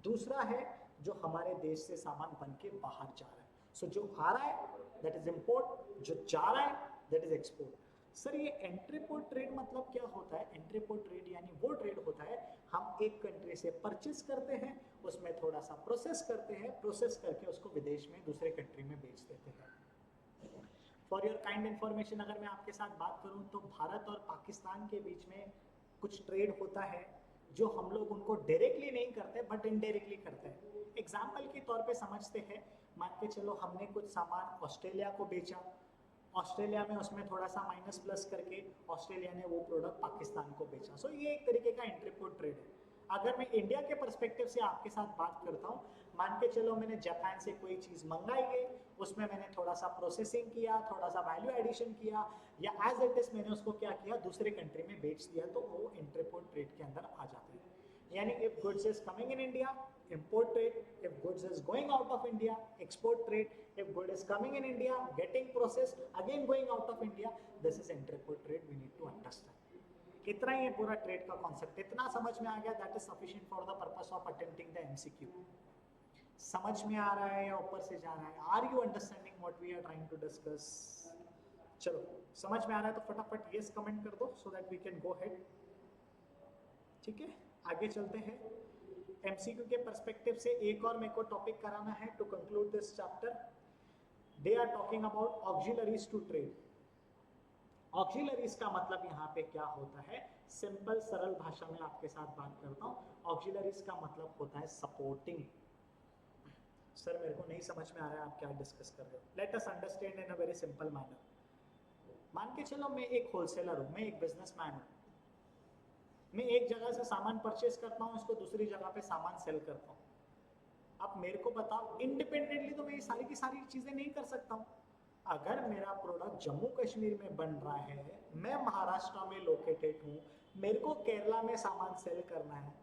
दूसरा है जो हमारे देश से सामान बन के बाहर जा रहा है। सो जो आ रहा है दैट इज इंपोर्ट, जो जा रहा है दैट इज एक्सपोर्ट। सर ये एंट्रीपोर्ट ट्रेड मतलब क्या होता है? एंट्रीपोर्ट ट्रेड यानी वो ट्रेड होता है हम एक कंट्री से परचेस करते हैं, उसमें थोड़ा सा प्रोसेस करते हैं, प्रोसेस करके उसको विदेश में दूसरे कंट्री में बेच देते हैं। फॉर योर काइंड इंफॉर्मेशन अगर मैं आपके साथ बात करूं तो भारत और पाकिस्तान के बीच में कुछ ट्रेड होता है जो हम लोग उनको डायरेक्टली नहीं करते बट इनडायरेक्टली करते हैं। एग्जाम्पल के तौर पे समझते हैं, मान के चलो हमने कुछ सामान ऑस्ट्रेलिया को बेचा, ऑस्ट्रेलिया में उसमें थोड़ा सा माइनस प्लस करके ऑस्ट्रेलिया ने वो प्रोडक्ट पाकिस्तान को बेचा। सो ये एक तरीके का इंटरपोर्ट ट्रेड है। अगर मैं इंडिया के पर्सपेक्टिव से आपके साथ बात करता हूँ, मान के चलो मैंने जापान से कोई चीज़ मंगाई है, उसमें मैंने थोड़ा सा प्रोसेसिंग किया, थोड़ा सा वैल्यू एडिशन किया, या एज इट इज मैंने उसको क्या किया, दूसरे कंट्री में बेच दिया, तो वो इंटरपोर्ट ट्रेड के अंदर आ जाते हैं। यानी if goods is coming in India, import trade; if goods is going out of India, export trade; if good is coming in India, getting processed, again going out of India, this is intra-import trade. We need to understand. इतना ही है पूरा trade का concept. इतना समझ में आ गया, that is sufficient for the purpose of attempting the MCQ. समझ में आ रहा है या ऊपर से जा रहा है? Are you understanding what we are trying to discuss? चलो, समझ में आ रहा है तो फटाफट यस कमेंट कर दो so that we can go head. ठीक है, आगे चलते हैं। एमसीक्यू के पर्सपेक्टिव से एक और मेरे को टॉपिक कराना है to conclude this chapter. They are talking about auxiliaries to trade. Auxiliaries का मतलब यहाँ पे क्या होता है? सिंपल सरल भाषा में आपके साथ बात करता हूँ। ऑक्सिलरीज का मतलब होता है सपोर्टिंग। सर मेरे को नहीं समझ में आ रहा है आप क्या डिस्कस कर रहे हो। Let us understand in a very simple manner. मान के चलो मैं एक होलसेलर हूँ, मैं एक बिजनेसमैन हूँ, मैं एक जगह से सामान परचेस करता हूँ, उसको दूसरी जगह पे सामान सेल करता हूँ। अब मेरे को बताओ, इंडिपेंडेंटली तो मैं ये सारी की सारी चीजें नहीं कर सकता हूँ। अगर मेरा प्रोडक्ट जम्मू कश्मीर में बन रहा है, मैं महाराष्ट्र में लोकेटेड हूँ, मेरे को केरला में सामान सेल करना है,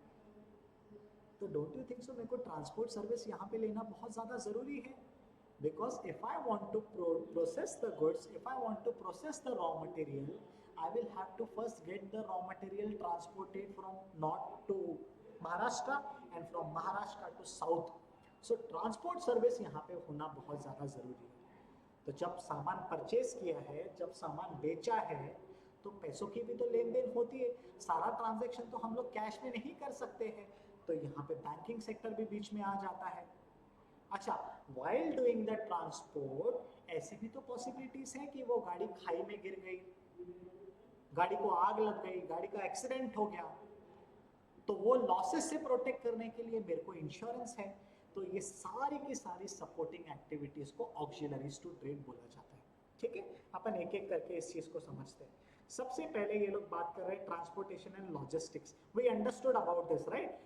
तो डोंट यू थिंक सो मेरे को ट्रांसपोर्ट सर्विस यहाँ पे लेना बहुत ज़्यादा ज़रूरी है? Because if I want to process the goods, if I want to process the raw material, I will have to first get the raw material transported from north to Maharashtra and from Maharashtra to south. So transport service यहाँ पे होना बहुत ज़्यादा ज़रूरी है। तो जब सामान परचेस किया है, जब सामान बेचा है, तो पैसों की भी तो लेन देन होती है। सारा ट्रांजैक्शन तो हम लोग कैश में नहीं कर सकते हैं, तो यहाँ पे बैंकिंग सेक्टर भी बीच में आ जाता है। अच्छा, while doing the transport ऐसे भी तो पॉसिबिलिटीज है कि वो गाड़ी खाई में गिर गई, गाड़ी को आग लग गई, गाड़ी का एक्सीडेंट हो गया, तो वो लॉसेस से प्रोटेक्ट करने के लिए मेरे को इंश्योरेंस है। तो ये सारी की सारी सपोर्टिंग एक्टिविटीज को ऑक्सिलरीज टू ट्रेड बोला जाता है। ठीक है, अपन एक एक करके इस चीज को समझते हैं। सबसे पहले ये लोग बात कर रहे हैं transportation and logistics. We understood about this, right?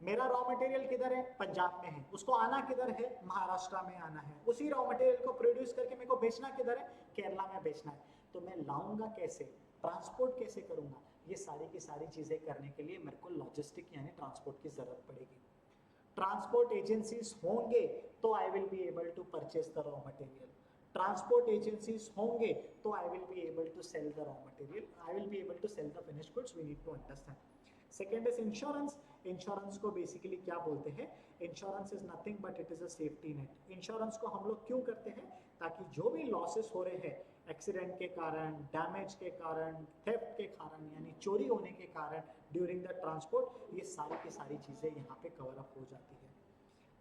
मेरा रॉ मटेरियल किधर है? पंजाब में है, उसको आना किधर है? महाराष्ट्र में आना है। उसी रॉ मटेरियल को प्रोड्यूस करके मेरे को बेचना किधर है? केरला में बेचना है। तो मैं लाऊंगा कैसे, ट्रांसपोर्ट कैसे करूंगा? ये सारी की सारी चीजें करने के लिए मेरे को लॉजिस्टिक यानी ट्रांसपोर्ट की जरूरत पड़ेगी। ट्रांसपोर्ट एजेंसीज होंगे तो I will be able to purchase the raw material. Transport agencies होंगे तो I will be able to sell the raw material, I will be able to sell the finished goods. We need to understand. Second is insurance. Insurance को basically क्या बोलते हैं? Insurance is nothing but it is a safety net. Insurance को हम लोग क्यों करते हैं? ताकि जो भी लॉसेस हो रहे हैं एक्सीडेंट के कारण, डैमेज के कारण, थेफ्ट के कारण यानी चोरी होने के कारण ड्यूरिंग द ट्रांसपोर्ट, ये सारी की सारी चीजें यहाँ पे कवर अप हो जाती है।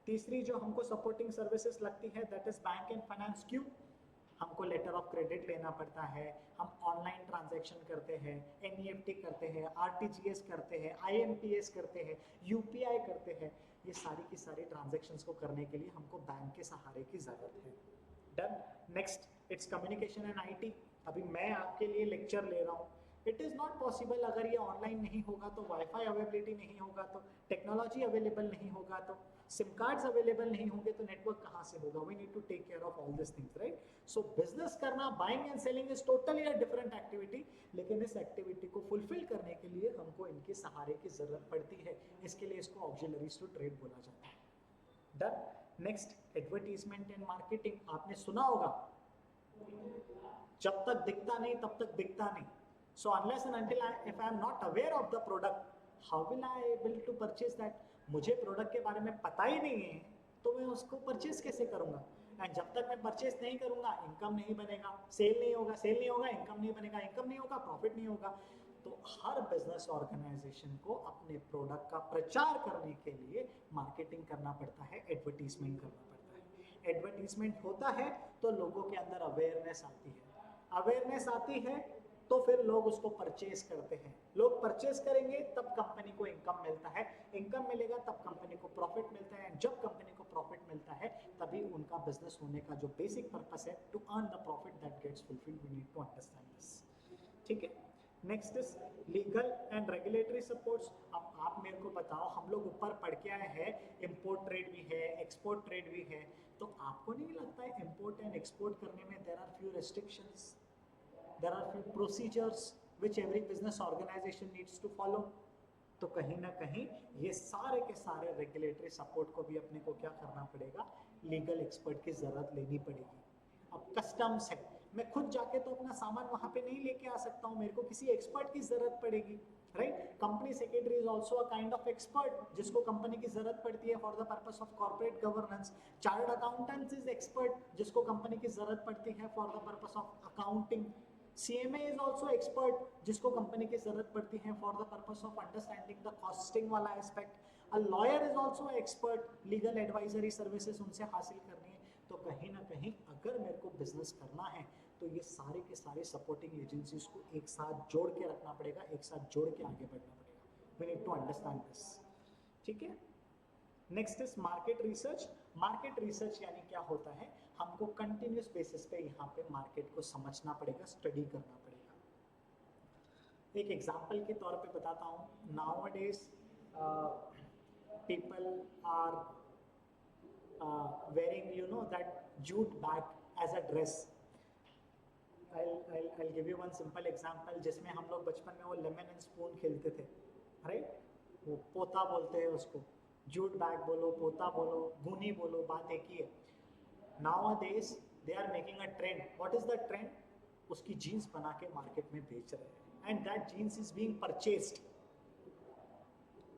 तीसरी जो हमको सपोर्टिंग सर्विसेज लगती है that is bank and finance. क्यों? हमको लेटर ऑफ क्रेडिट लेना पड़ता है, हम ऑनलाइन ट्रांजैक्शन करते हैं, एनईएफटी करते हैं, आरटीजीएस करते हैं, आईएमपीएस करते हैं, यूपीआई करते हैं। ये सारी की सारी ट्रांजैक्शंस को करने के लिए हमको बैंक के सहारे की जरूरत है। Done. Next, it's communication and IT. अभी मैं आपके लिए लेक्चर ले रहा हूँ, इट इज़ नॉट पॉसिबल अगर ये ऑनलाइन नहीं होगा तो, वाईफाई अवेलेबिलिटी नहीं होगा तो, टेक्नोलॉजी अवेलेबल नहीं होगा तो, सिम कार्ड्स अवेलेबल नहीं होंगे तो नेटवर्क कहाँ से होगा? We need to take care of all this things, right? So business करना, buying and selling is totally a different activity, लेकिन इस एक्टिविटी को फुलफिल करने के लिए हमको इनके सहारे की जरूरत पड़ती है। इसके लिए इसको ऑक्सिलरीज टू ट्रेड बोला जाता है। Done. Next, advertisement and marketing. आपने सुना होगा, जब तक दिखता नहीं तब तक बिकता नहीं। So unless and until if I am not aware of the product, how will I able to purchase that? मुझे प्रोडक्ट के बारे में पता ही नहीं है तो मैं उसको परचेज कैसे करूंगा? एंड जब तक मैं परचेज नहीं करूंगा, इनकम नहीं बनेगा, सेल नहीं होगा, सेल नहीं होगा, इनकम नहीं बनेगा, इनकम नहीं होगा, प्रॉफिट नहीं होगा। तो हर बिजनेस ऑर्गेनाइजेशन को अपने प्रोडक्ट का प्रचार करने के लिए मार्केटिंग करना पड़ता है, एडवर्टीजमेंट करना पड़ता है। एडवर्टीजमेंट होता है तो लोगों के अंदर अवेयरनेस आती है, अवेयरनेस आती है तो फिर लोग उसको परचेज करते हैं, लोग परचेज करेंगे तब कंपनी को इनकम मिलता है, इनकम मिलेगा तब कंपनी को प्रॉफिट मिलता है, जब कंपनी को प्रॉफिट मिलता है तभी उनका बिजनेस होने का जो बेसिक पर्पस है, to earn the profit that gets fulfilled. We need to understand this. ठीक है। Next is legal and regulatory supports. अब आप मेरे को बताओ, हम लोग ऊपर पढ़ के आए हैं इंपोर्ट ट्रेड भी है, एक्सपोर्ट ट्रेड भी है, तो आपको नहीं लगता है इंपोर्ट एंड एक्सपोर्ट करने में there are few restrictions, there are few procedures which every business organization needs to follow? तो कहीं ना कहीं ये सारे के सारे रेगुलेटरी सपोर्ट को भी अपने को क्या करना पड़ेगा? लीगल एक्सपर्ट की जरूरत लेनी पड़ेगी। अब कस्टम्स है, मैं खुद जाके तो अपना सामान वहां पे नहीं लेके आ सकता हूँ, मेरे को किसी एक्सपर्ट की जरूरत पड़ेगी, right? Company secretary is also a kind of expert जिसको कंपनी की जरूरत पड़ती है for the purpose of corporate governance. Chartered accountant is expert जिसको कंपनी की जरूरत पड़ती है for the purpose of accounting. CMA is also expert जिसको कंपनी की जरूरत पड़ती है for the purpose of understanding the costing वाला aspect. A lawyer is also expert, legal advisory services उनसे हासिल करनी है। तो कहीं ना कहीं अगर मेरे को बिजनेस करना है तो ये सारे के सारे सपोर्टिंग एजेंसीज को एक साथ जोड़ के रखना पड़ेगा, एक साथ जोड़ के आगे बढ़ना पड़ेगा। We need to understand this. ठीक है। Next is market research. Market research यानी क्या होता है? हमको कंटिन्यूस बेसिस पे यहाँ पे मार्केट को समझना पड़ेगा, स्टडी करना पड़ेगा। एक एग्जांपल के तौर पे बताता हूँ, nowadays people are wearing that jute bag as a dress. I'll give you one simple example जिसमें हम लोग बचपन में वो लेमन एंड स्पून खेलते थे, राइट? वो पोता बोलते हैं उसको, जूट बैग बोलो, पोता बोलो, गुनी बोलो, बात एक ही है। Nowadays they are making a trend. What is the trend? उसकी जीन्स बना के मार्केट में बेच रहे हैं and that jeans is being purchased.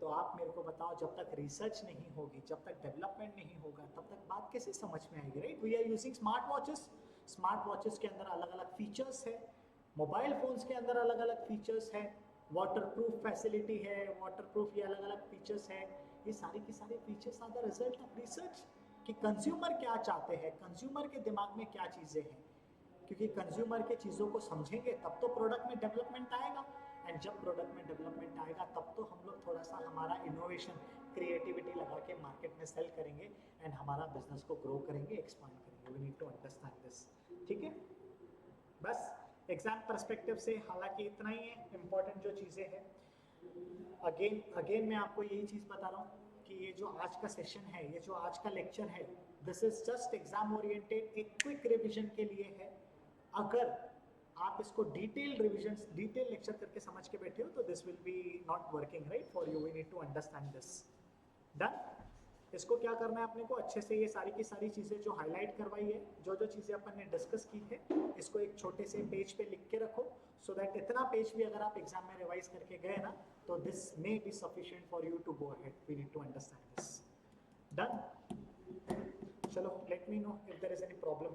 तो आप मेरे को बताओ, जब तक रिसर्च नहीं होगी, जब तक डेवलपमेंट नहीं होगा, तब तक बात कैसे समझ में आएगी, right? We are using smart watches, smart watches के अंदर अलग अलग फीचर्स है, मोबाइल फोन्स के अंदर अलग अलग फीचर्स है, वाटरप्रूफ फैसिलिटी है, वाटरप्रूफ ये अलग अलग फीचर्स है। ये सारी की सारी features are the result of research. कि कंज्यूमर क्या चाहते हैं, कंज्यूमर के दिमाग में क्या चीज़ें हैं, क्योंकि कंज्यूमर के चीज़ों को समझेंगे तब तो प्रोडक्ट में डेवलपमेंट आएगा, एंड जब प्रोडक्ट में डेवलपमेंट आएगा तब तो हम लोग थोड़ा सा हमारा इनोवेशन क्रिएटिविटी लगा के मार्केट में सेल करेंगे एंड हमारा बिजनेस को ग्रो करेंगे, एक्सपांड करेंगे। We need to understand this, ठीक है। बस एग्जाम पर्सपेक्टिव से हालांकि इतना ही है, इम्पोर्टेंट जो चीज़ें हैं अगेन मैं आपको यही चीज़ बता रहा हूँ कि ये जो आज का सेशन है, ये जो आज का लेक्चर है, this is just exam oriented, एक क्विक रिविजन के लिए है। अगर आप इसको डिटेल रिविजन, डिटेल लेक्चर करके समझ के बैठे हो तो this will be not working right for you. We need to understand this. Done. इसको क्या करना है अपने को, अच्छे से ये सारी की सारी चीज़ें जो हाईलाइट करवाई है, जो जो चीज़ें अपन ने डिस्कस की है, इसको एक छोटे से पेज पे लिख के रखो, सो दैट इतना पेज भी अगर आप एग्जाम में रिवाइज करके गए ना तो this may be sufficient for you to go ahead. We need to understand this. Done. चलो, let me know if there is any problem.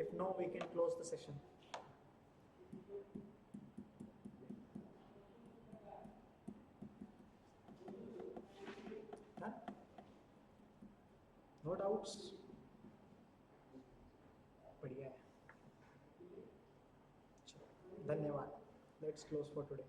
If no, we can close the session. Done? No doubts? बढ़िया है। चलो, धन्यवाद। Let's close for today.